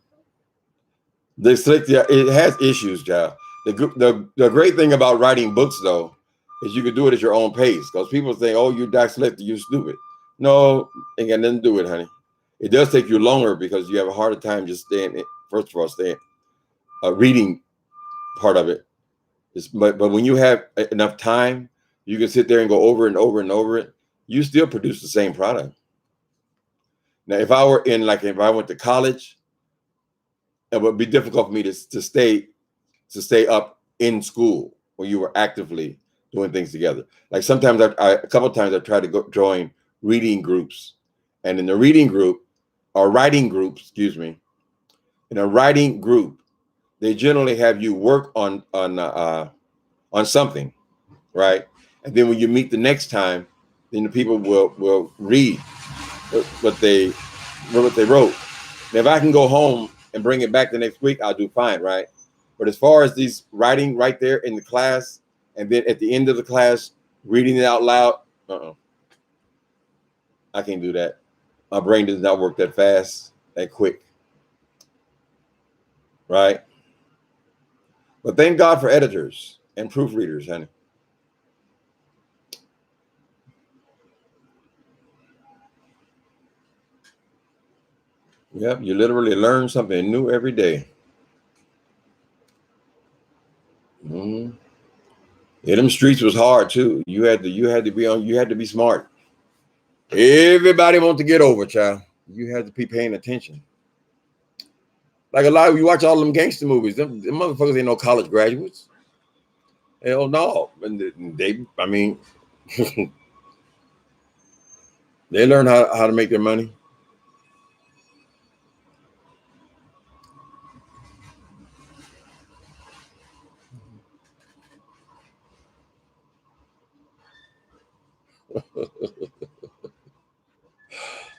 Dyslexia, it has issues, child. The great thing about writing books, though, is you can do it at your own pace. Because people think, "Oh, you're dyslexic, you're stupid." No, ain't got nothing to do with it, honey. It does take you longer because you have a harder time just staying. First of all, staying reading part of it. But when you have enough time, you can sit there and go over and over and over it. You still produce the same product. Now, if I were in if I went to college, it would be difficult for me to stay up in school when you were actively doing things together. Like sometimes a couple of times I tried to join reading groups, and in the reading group or writing group, excuse me, in a writing group, they generally have you work on something, right? And then when you meet the next time, then the people will read what they wrote. Now, if I can go home and bring it back the next week, I'll do fine, right? But as far as these writing right there in the class, and then at the end of the class, reading it out loud, I can't do that. My brain does not work that fast, that quick, right? But thank God for editors and proofreaders, honey. Yep, you literally learn something new every day. Mm-hmm. Yeah, them streets was hard too. You had to be smart. Everybody want to get over, child. You had to be paying attention. Like a lot of you watch all them gangster movies. Them motherfuckers ain't no college graduates. Hell no. And I mean, they learn how to make their money.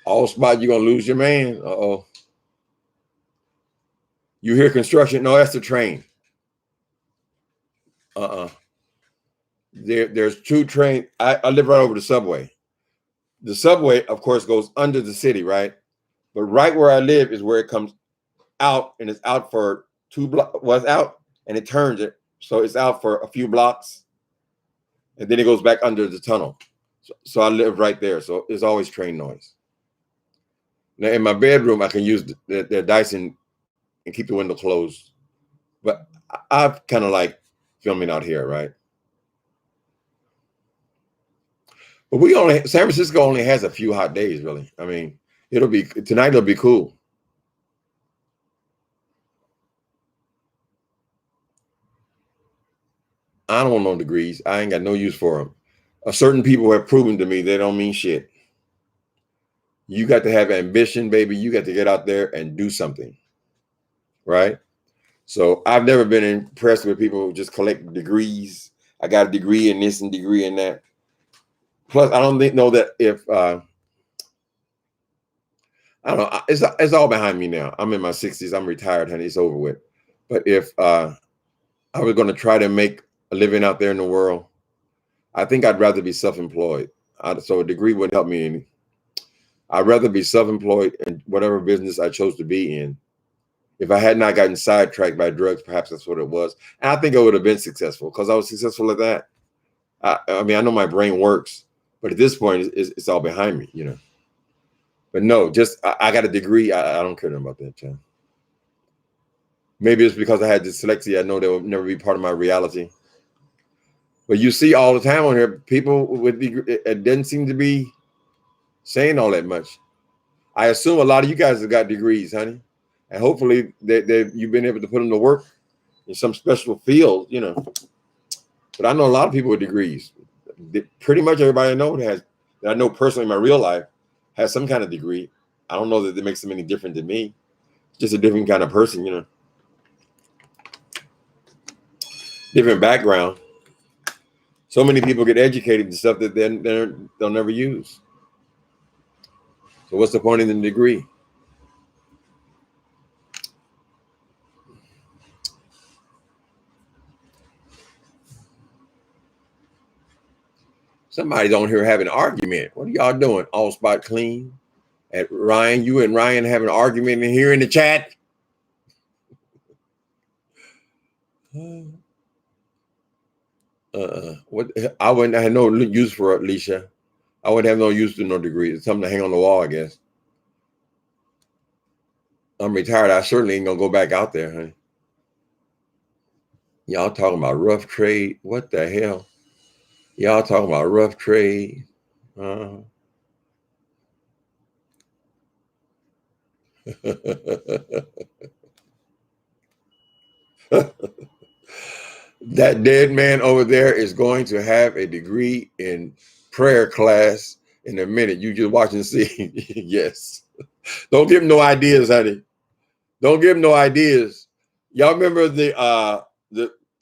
All spot you're gonna lose your man. Uh-oh. You hear construction? No, that's the train. Uh-uh. There's two trains. I live right over the subway. The subway, of course, goes under the city, right? But right where I live is where it comes out, and it's out for 2 blocks. Well, it's out and it turns it. So it's out for a few blocks, and then it goes back under the tunnel. So I live right there. So there's always train noise. Now in my bedroom, I can use the Dyson and keep the window closed. But I've kind of like filming out here, right? But San Francisco only has a few hot days, really. I mean, tonight it'll be cool. I don't want no degrees. I ain't got no use for them. Certain people have proven to me they don't mean shit. You got to have ambition, baby. You got to get out there and do something, right? So I've never been impressed with people who just collect degrees. I got a degree in this and degree in that. Plus, I don't know that if I don't know. It's all behind me now. I'm in my 60s. I'm retired, honey. It's over with. But if I was going to try to make a living out there in the world, I think I'd rather be self-employed. So a degree wouldn't help me any. I'd rather be self-employed in whatever business I chose to be in. If I had not gotten sidetracked by drugs, perhaps that's what it was. And I think I would have been successful because I was successful at that. I mean, I know my brain works, but at this point, it's all behind me, you know. But no, I got a degree. I don't care about that, John. Maybe it's because I had dyslexia. I know that will never be part of my reality. But you see all the time on here, people with degree, it doesn't seem to be saying all that much. I assume a lot of you guys have got degrees, honey, and hopefully you've been able to put them to work in some special field, you know. But I know a lot of people with degrees. Pretty much everybody I know that I know personally in my real life has some kind of degree. I don't know that it makes them any different than me. It's just a different kind of person, you know. Different background. So many people get educated in stuff that they'll never use. So what's the point in the degree? Somebody's on here having an argument. What are y'all doing? All spot clean. At Ryan, you and Ryan have an argument in here in the chat. What I wouldn't have no use for it, Alicia. I wouldn't have no use to no degree. It's something to hang on the wall, I guess. I'm retired. I certainly ain't gonna go back out there, honey. Y'all talking about rough trade? What the hell? Y'all talking about rough trade? That dead man over there is going to have a degree in prayer class in a minute. You just watch and see. Yes. Don't give him no ideas, honey. Don't give him no ideas. Y'all remember the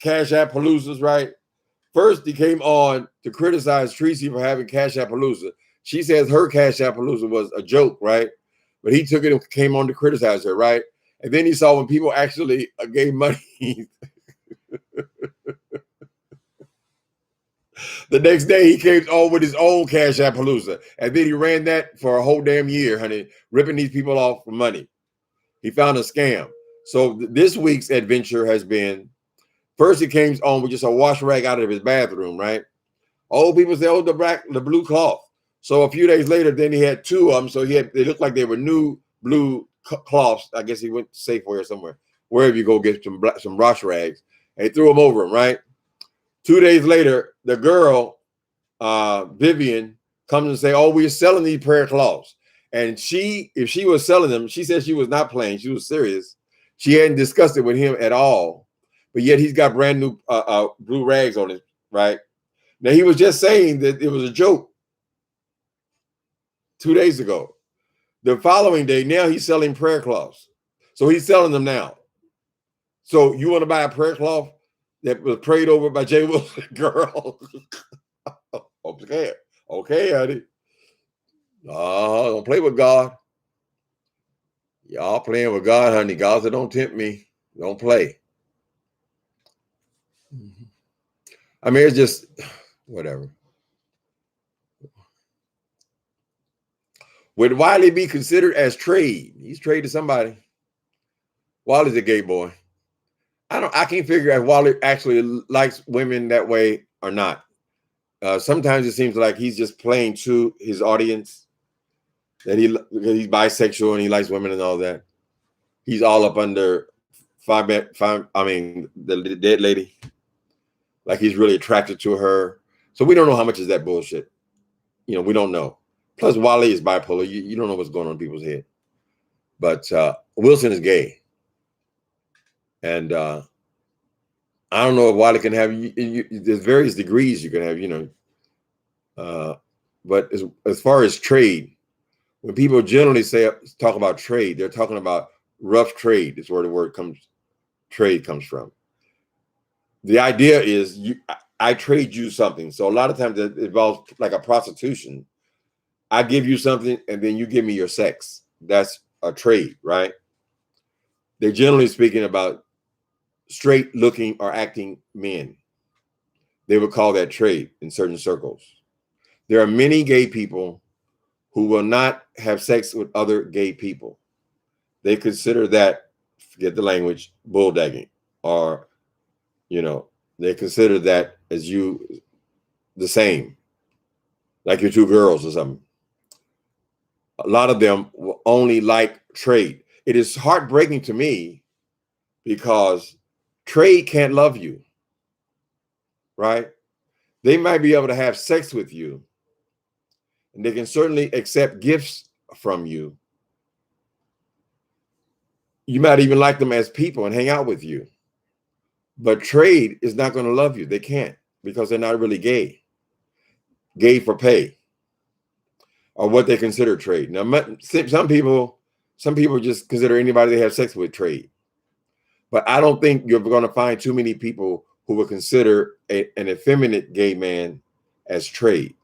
Cash App Paloozas, right? First, he came on to criticize Tracy for having Cash App Palooza. She says her Cash App Palooza was a joke, right? But he took it and came on to criticize her, right? And then he saw when people actually gave money. The next day, he came on with his own Cash App Palooza. And then he ran that for a whole damn year, honey, ripping these people off for money. He found a scam. So this week's adventure has been, first he came on with just a wash rag out of his bathroom, right? Old people say, oh, the blue cloth. So a few days later, then he had two of them. So they looked like they were new blue cloths. I guess he went to Safeway or somewhere, wherever you go get some wash rags. And he threw them over him, right? 2 days later, the girl, Vivian, comes and say, oh, we're selling these prayer cloths. And if she was selling them, she said she was not playing. She was serious. She hadn't discussed it with him at all. But yet he's got brand new blue rags on it, right? Now, he was just saying that it was a joke 2 days ago. The following day, now he's selling prayer cloths. So he's selling them now. So you want to buy a prayer cloth that was prayed over by Jay Wilson, girl? Okay, honey. Don't play with God. Y'all playing with God, honey. God said, don't tempt me. Don't play. I mean, it's just whatever. Would Wiley be considered as trade? He's traded to somebody. Wiley's a gay boy. I can't figure out if Wiley actually likes women that way or not. Sometimes it seems like he's just playing to his audience, that he's bisexual and he likes women and all that. He's all up under the dead lady. Like he's really attracted to her. So we don't know how much is that bullshit. We don't know. Plus, Wiley is bipolar. You don't know what's going on in people's head. But Wilson is gay. And I don't know if Wiley can have, there's various degrees you can have, but as far as trade, when people generally talk about trade, they're talking about rough trade. Is where the trade comes from. The idea is I trade you something. So a lot of times it involves like a prostitution. I give you something and then you give me your sex. That's a trade, right? They're generally speaking about straight looking or acting men. They would call that trade in certain circles. There are many gay people who will not have sex with other gay people. They consider that, forget the language, bulldagging, or, they consider that as the same, like you're two girls or something. A lot of them will only like trade. It is heartbreaking to me because trade can't love you, right? They might be able to have sex with you, and they can certainly accept gifts from you. You might even like them as people and hang out with you. But trade is not going to love you. They can't, because they're not really gay. Gay for pay, or what they consider trade. Now, some people just consider anybody they have sex with trade. But I don't think you're going to find too many people who would consider an effeminate gay man as trade.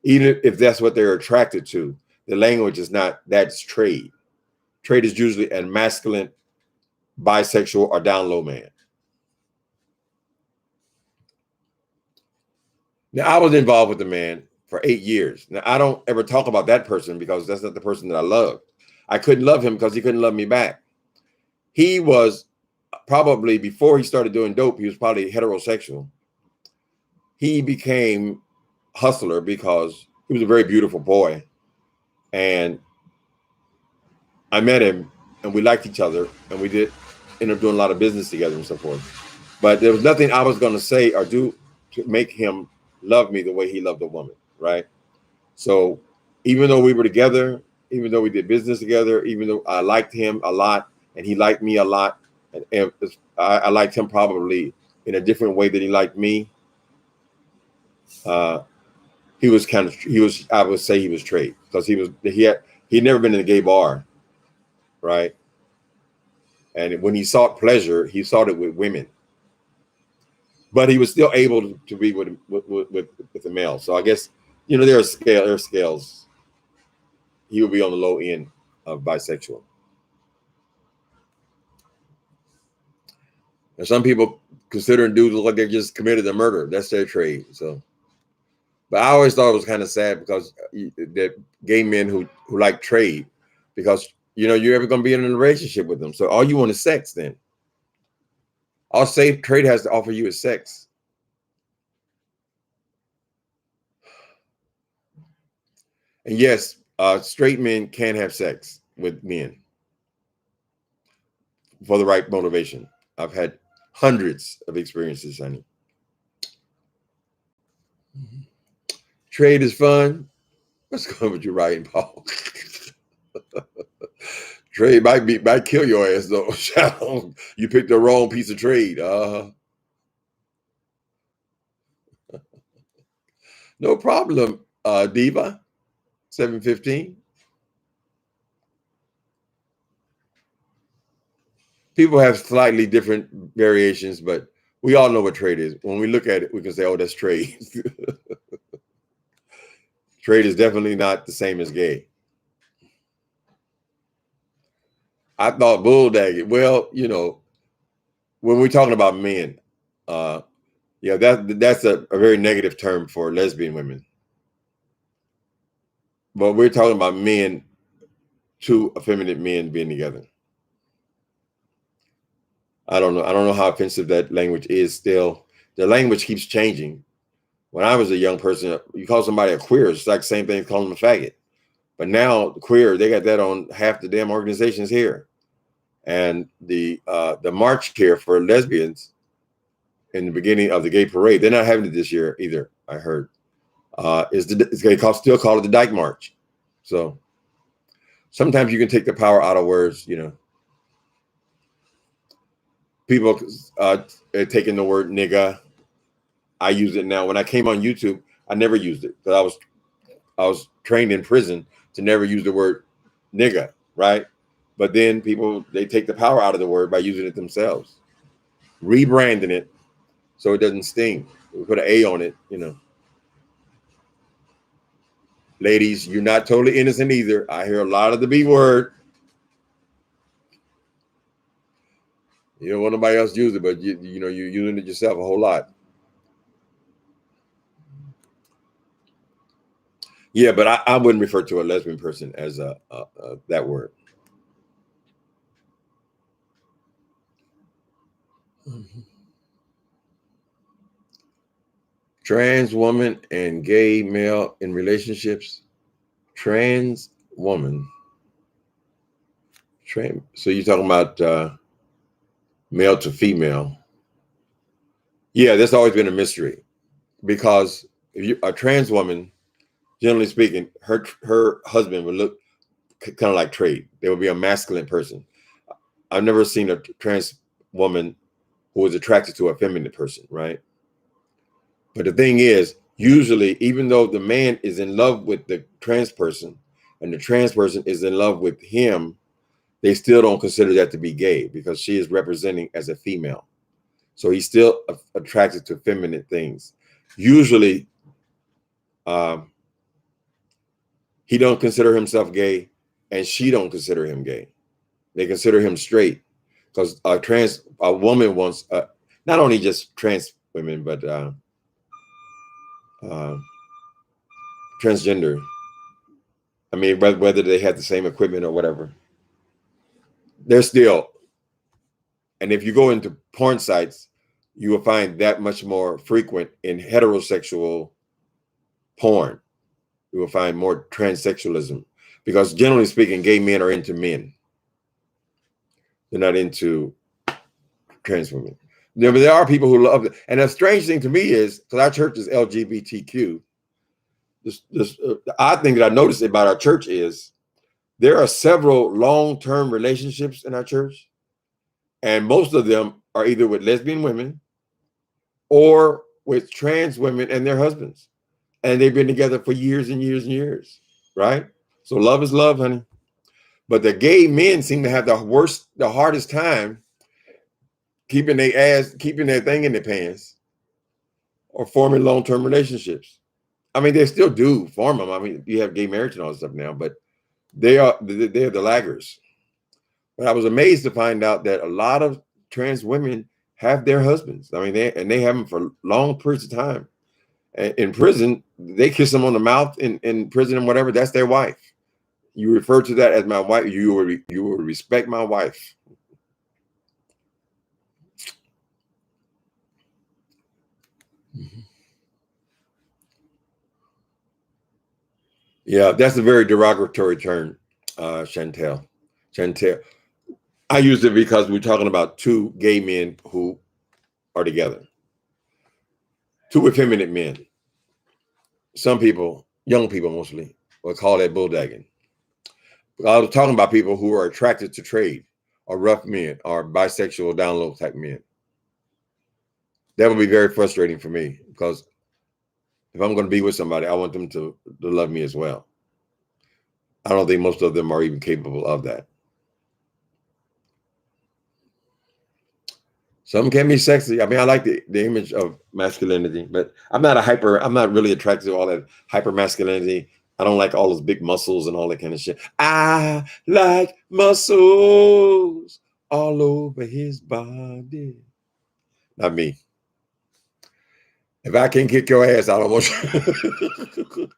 Even if that's what they're attracted to, the language is not, that's trade. Trade is usually a masculine, bisexual, or down low man. Now, I was involved with the man for 8 years. Now, I don't ever talk about that person because that's not the person that I loved. I couldn't love him because he couldn't love me back. He was probably, before he started doing dope, he was probably heterosexual. He became hustler because he was a very beautiful boy. And I met him and we liked each other and we did end up doing a lot of business together and so forth. But there was nothing I was going to say or do to make him love me the way he loved a woman, right? So even though we were together, even though we did business together, even though I liked him a lot and he liked me a lot, and I liked him probably in a different way than he liked me, he was I would say he was straight because he'd never been in a gay bar, right? And when he sought pleasure, he sought it with women. But he was still able to be with the male. So I guess, there are scales. He would be on the low end of bisexual. And some people considering dudes look like they just committed a murder. That's their trade. So, but I always thought it was kind of sad because that gay men who like trade, because you're ever going to be in a relationship with them. So all you want is sex. Then all safe trade has to offer you is sex. And yes, straight men can have sex with men for the right motivation. I've had hundreds of experiences, honey. Trade is fun. What's going with you writing, Paul? Trade might kill your ass though. You picked the wrong piece of trade. No problem, Diva. 715. People have slightly different variations, but we all know what trade is. When we look at it, we can say, oh, that's trade. Trade is definitely not the same as gay. I thought bulldagging. Well, when we're talking about men, that's a very negative term for lesbian women. But we're talking about men, two effeminate men being together. I don't know how offensive that language is still. The language keeps changing. When I was a young person, you call somebody a queer, it's like the same thing as calling them a faggot. But now queer, they got that on half the damn organizations here. And the march here for lesbians in the beginning of the gay parade, they're not having it this year either, I heard. It's going to still call it the Dyke March. So sometimes you can take the power out of words, People taking the word nigga. I use it now. When I came on YouTube, I never used it because I was trained in prison to never use the word nigga, right? But then they take the power out of the word by using it themselves, rebranding it so it doesn't sting. We put an A on it, Ladies, you're not totally innocent either. I hear a lot of the B word. You don't want nobody else to use it, but you're using it yourself a whole lot. Yeah, but I wouldn't refer to a lesbian person as that word. Mm-hmm. Trans woman and gay male in relationships. Trans woman. So you're talking about male to female. Yeah, that's always been a mystery because if a trans woman, generally speaking, her husband would look kind of like trade. They would be a masculine person. I've never seen a trans woman who was attracted to a feminine person, right? But the thing is, usually, even though the man is in love with the trans person and the trans person is in love with him, they still don't consider that to be gay because she is representing as a female. So he's still attracted to feminine things. Usually, he don't consider himself gay and she don't consider him gay. They consider him straight because a woman wants, not only just trans women, but transgender. I mean, whether they had the same equipment or whatever, they're still. And if you go into porn sites, you will find that much more frequent in heterosexual porn. You will find more transsexualism because generally speaking, gay men are into men. They're not into trans women. There are people who love it. And the strange thing to me is, because our church is LGBTQ, the odd thing that I noticed about our church is there are several long-term relationships in our church, and most of them are either with lesbian women or with trans women and their husbands. And they've been together for years and years and years, right? So love is love, honey. But the gay men seem to have the hardest time keeping their thing in their pants or forming long-term relationships. I mean, they still do form them. I mean, you have gay marriage and all this stuff now, but they're the laggers. But I was amazed to find out that a lot of trans women have their husbands. I mean, they have them for long periods of time. In prison, they kiss them on the mouth in prison and whatever. That's their wife. You refer to that as my wife. You will respect my wife. Yeah, that's a very derogatory term, Chantel. I used it because we're talking about two gay men who are together. Two effeminate men. Some people, young people mostly, will call that bulldagging. I was talking about people who are attracted to trade, or rough men, or bisexual down low type men. That would be very frustrating for me because if I'm going to be with somebody, I want them to love me as well. I don't think most of them are even capable of that. Some can be sexy. I mean, I like the image of masculinity, but I'm not really attracted to all that hyper masculinity. I don't like all those big muscles and all that kind of shit. I like muscles all over his body. Not me. If I can kick your ass, I don't want you.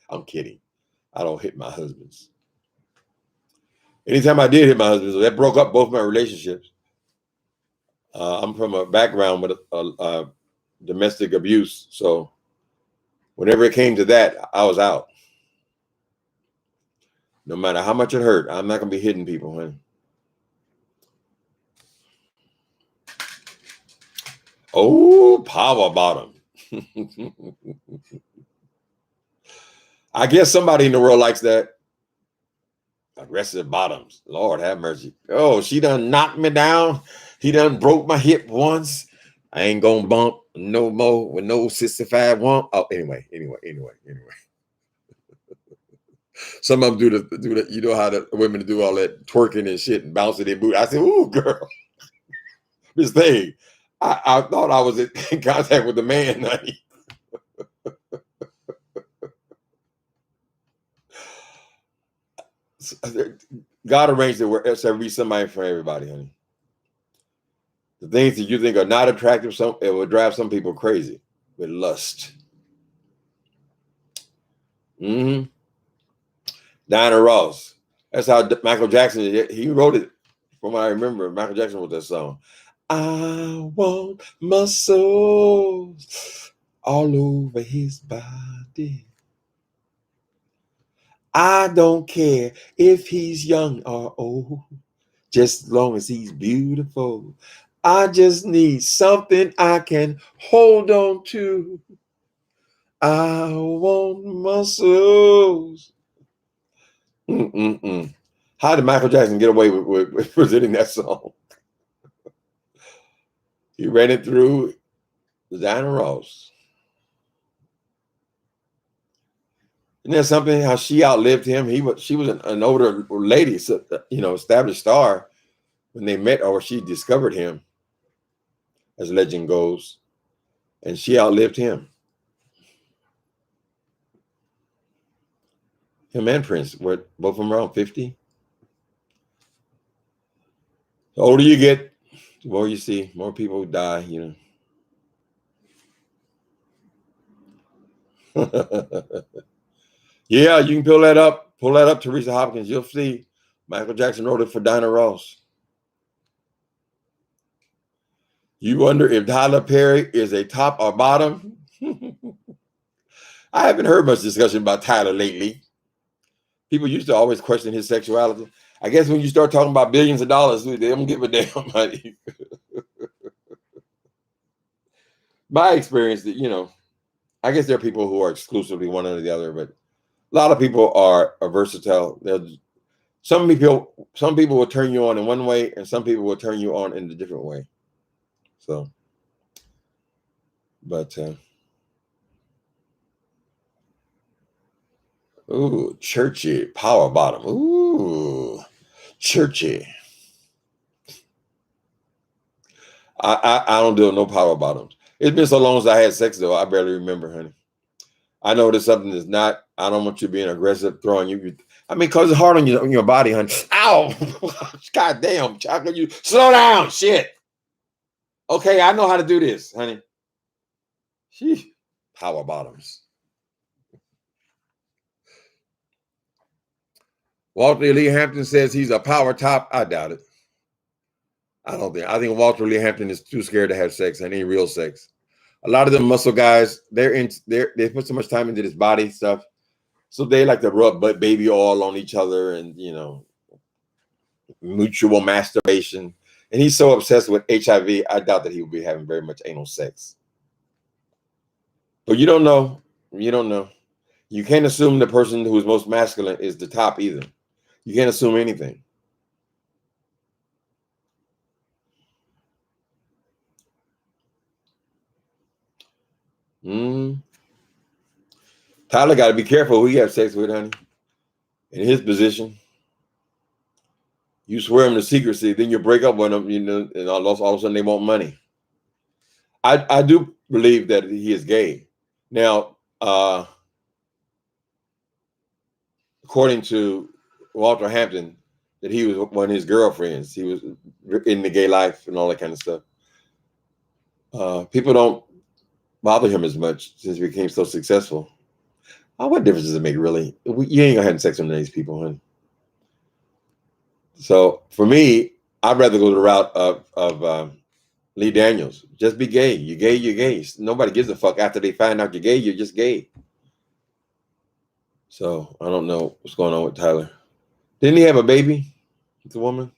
I'm kidding. I don't hit my husbands. Anytime I did hit my husbands, that broke up both my relationships. I'm from a background with domestic abuse. So whenever it came to that, I was out. No matter how much it hurt, I'm not going to be hitting people, honey. Oh, power bottom. I guess somebody in the world likes that. Aggressive bottoms. Lord have mercy. Oh, she done knocked me down. He done broke my hip once. I ain't gonna bump no more with no 65 one. Oh, anyway. Some of them do the you know how the women do all that twerking and shit and bouncing their boot. I said, ooh, girl. This thing. I thought I was in contact with the man, honey. God arranged it where there be somebody for everybody, honey. The things that you think are not attractive, it will drive some people crazy with lust. Mm-hmm. Diana Ross. That's how Michael Jackson, he wrote it from what I remember. Michael Jackson wrote that song. I want muscles all over his body. I don't care if he's young or old, just as long as he's beautiful. I just need something I can hold on to. I want muscles. How did Michael Jackson get away with presenting that song? He ran it through Diana Ross. Isn't that something? How she outlived him? She was an older lady, established star when they met, or she discovered him, as legend goes, and she outlived him. Him and Prince were both of them around 50. The older you get, the more you see, more people die, Yeah, you can pull that up. Pull that up, Teresa Hopkins. You'll see. Michael Jackson wrote it for Diana Ross. You wonder if Tyler Perry is a top or bottom? I haven't heard much discussion about Tyler lately. People used to always question his sexuality. I guess when you start talking about billions of dollars, they don't give a damn. My experience, I guess there are people who are exclusively one or the other, but a lot of people are versatile. Some people will turn you on in one way, and some people will turn you on in a different way. So, but ooh, churchy power bottom. Ooh, churchy. I don't do no power bottoms. It's been so long since I had sex, though. I barely remember, honey. I know there's something that's not. I don't want you being aggressive, throwing you. I mean, cause it's hard on your body, honey. Ow! God damn, chocolate! You slow down, shit. Okay, I know how to do this, honey. Sheesh. Power bottoms. Walter Lee Hampton says he's a power top. I doubt it. I think Walter Lee Hampton is too scared to have sex, and ain't real sex. A lot of them muscle guys, they put so much time into this body stuff, so they like to rub baby oil on each other, and mutual masturbation. And he's so obsessed with HIV, I doubt that he will be having very much anal sex. But you don't know. You don't know. You can't assume the person who's most masculine is the top either. You can't assume anything. Tyler got to be careful who he has sex with, honey. In his position, you swear him to secrecy, then you break up with him, and all of a sudden they want money. I do believe that he is gay. Now, according to Walter Hampton, that he was one of his girlfriends. He was in the gay life and all that kind of stuff. People don't bother him as much since he became so successful. What difference does it make, really? You ain't gonna have sex with these people, honey. So for me, I'd rather go the route of Lee Daniels. Just be gay. You're gay, you're gay. Nobody gives a fuck after they find out you're gay. You're just gay. So I don't know what's going on with Tyler. Didn't he have a baby with a woman?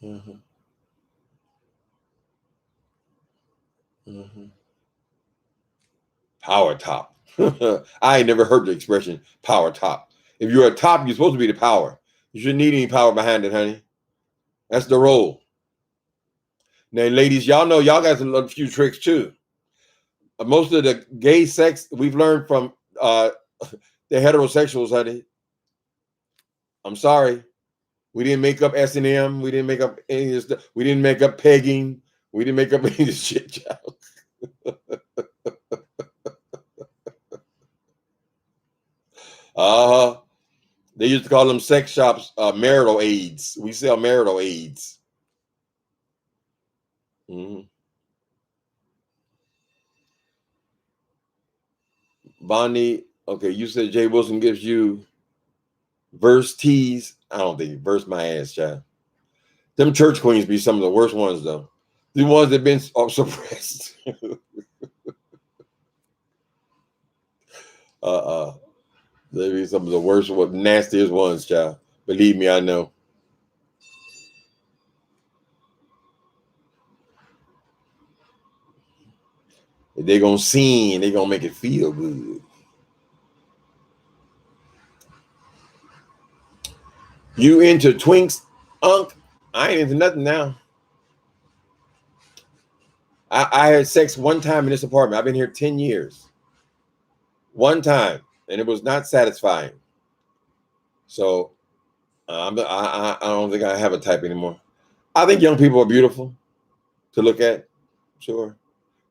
Mm-hmm. Mm-hmm. Power top. I ain't never heard the expression power top. If you're a top, you're supposed to be the power. You shouldn't need any power behind it, honey. That's the role. Now, ladies, y'all know y'all got a few tricks too. Most of the gay sex we've learned from the heterosexuals, honey. I'm sorry. We didn't make up S&M. We didn't make up any of this stuff. We didn't make up pegging. We didn't make up any of this shit, child. Uh-huh. They used to call them sex shops marital aids. We sell marital aids. Mm-hmm. Bonnie, okay, you said Jay Wilson gives you verse tease. I don't think verse my ass, child. Them church queens be some of the worst ones, though. The ones that been suppressed. They be some of the worst, nastiest ones, child. Believe me, I know. If they gonna sing, they gonna make it feel good. You into twinks, Unc? I ain't into nothing now. I had sex one time in this apartment. I've been here 10 years. One time, and it was not satisfying. So I don't think I have a type anymore. I think young people are beautiful to look at. Sure.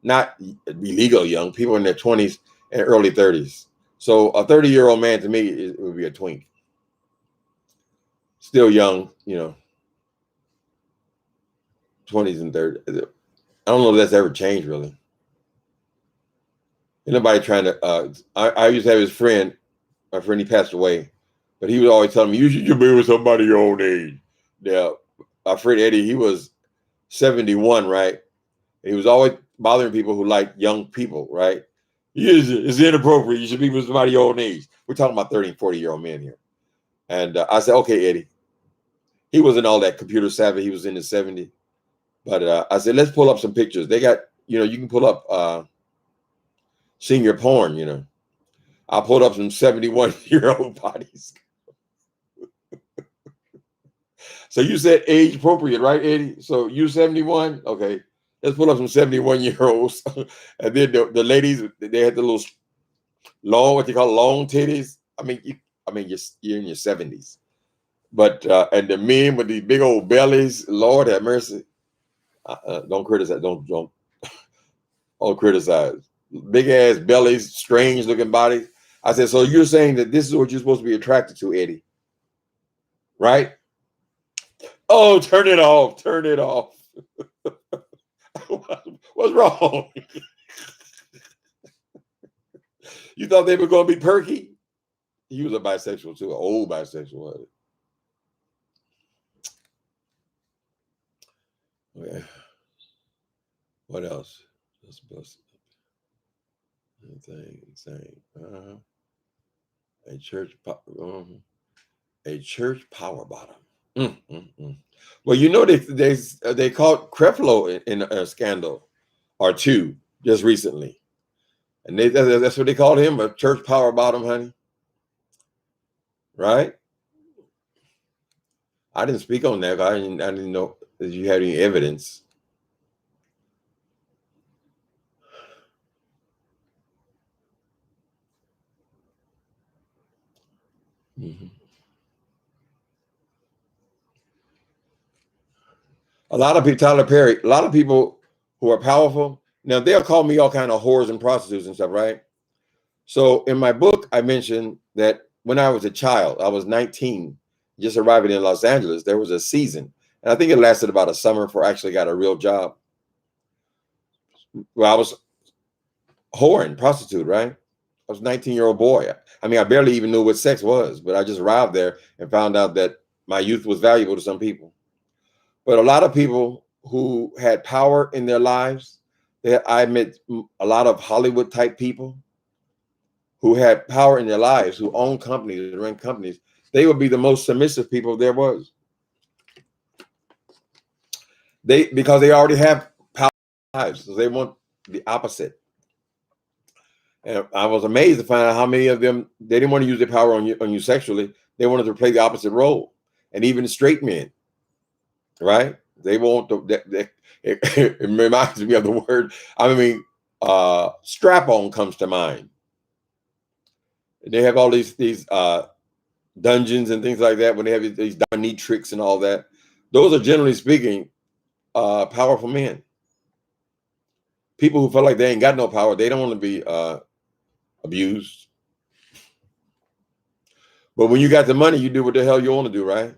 Not illegal young people in their 20s and early 30s. So a 30-year-old man to me it would be a twink. Still young, 20s and 30s. I don't know if that's ever changed really. Ain't nobody trying to. I used to have his friend. My friend, he passed away, but he was always telling me, "You should just be with somebody your own age." Yeah, my friend Eddie, he was 71, right? And he was always bothering people who like young people, right? It's inappropriate. You should be with somebody your own age. We're talking about 30 and 40-year-old men here. And I said, okay, Eddie. He wasn't all that computer savvy. He was in his 70s. But I said, let's pull up some pictures. They got, you can pull up senior porn. I pulled up some 71-year-old bodies. So you said age appropriate, right, Eddie? So you 71? Okay. Let's pull up some 71-year-olds. And then the ladies, they had the little long, what you call long titties. You're in your 70s. But and the men with these big old bellies, Lord have mercy. Don't criticize. Don't criticize. Big ass bellies, strange looking bodies. I said, so you're saying that this is what you're supposed to be attracted to, Eddie, right? Oh, turn it off. Turn it off. What's wrong? You thought they were going to be perky? He was a bisexual too, an old bisexual. Yeah. What else? Just bust insane. A church power bottom. Well, they caught Creflo in a scandal or two just recently, and that's what they called him, a church power bottom, honey. Right? I didn't speak on that. I didn't know that you had any evidence. Mm-hmm. A lot of people, Tyler Perry, a lot of people who are powerful, now they'll call me all kind of whores and prostitutes and stuff, right? So in my book, I mentioned that when I was a child, I was 19, just arriving in Los Angeles, there was a season. And I think it lasted about a summer before I actually got a real job. Well, I was whoring, prostitute, right? I was a 19-year-old boy. I mean, I barely even knew what sex was, but I just arrived there and found out that my youth was valuable to some people. But a lot of people who had power in their lives, I met a lot of Hollywood type people who had power in their lives, who own companies, run companies. They would be the most submissive people there was. Because they already have power in their lives, so they want the opposite. And I was amazed to find out how many of them, they didn't want to use their power on you sexually. They wanted to play the opposite role. And even straight men, right? They want it reminds me of the word. Strap on comes to mind. They have all these dungeons and things like that when they have these dominatrix and all that. Those are generally speaking powerful men. People who feel like they ain't got no power, they don't want to be abused. But when you got the money, you do what the hell you want to do, right?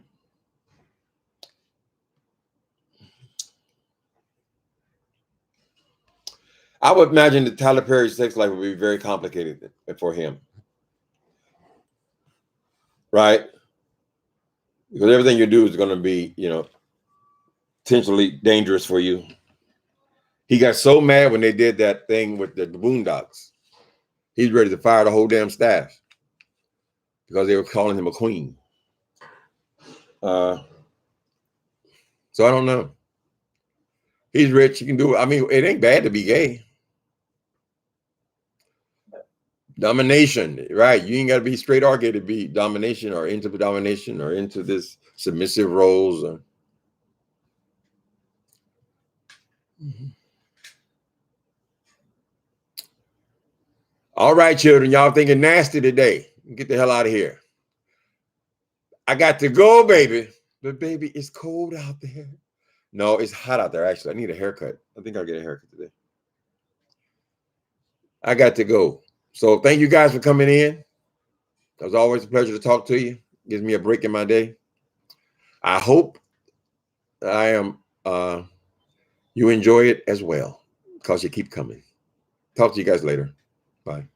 I would imagine that Tyler Perry's sex life would be very complicated for him. Right? Because everything you do is going to be, potentially dangerous for you. He got so mad when they did that thing with the Boondocks. He's ready to fire the whole damn staff because they were calling him a queen. So I don't know. He's rich. He can do it. I mean, it ain't bad to be gay. Domination, right? You ain't got to be straight or gay to be domination or into domination or into this submissive roles. Mm-hmm. All right, children, y'all thinking nasty today. Get the hell out of here. I got to go, baby. But baby, it's cold out there. No, it's hot out there, actually. I need a haircut. I think I'll get a haircut today. I got to go. So thank you guys for coming in. It was always a pleasure to talk to you. Gives me a break in my day. I hope I am you enjoy it as well because you keep coming. Talk to you guys later. Bye.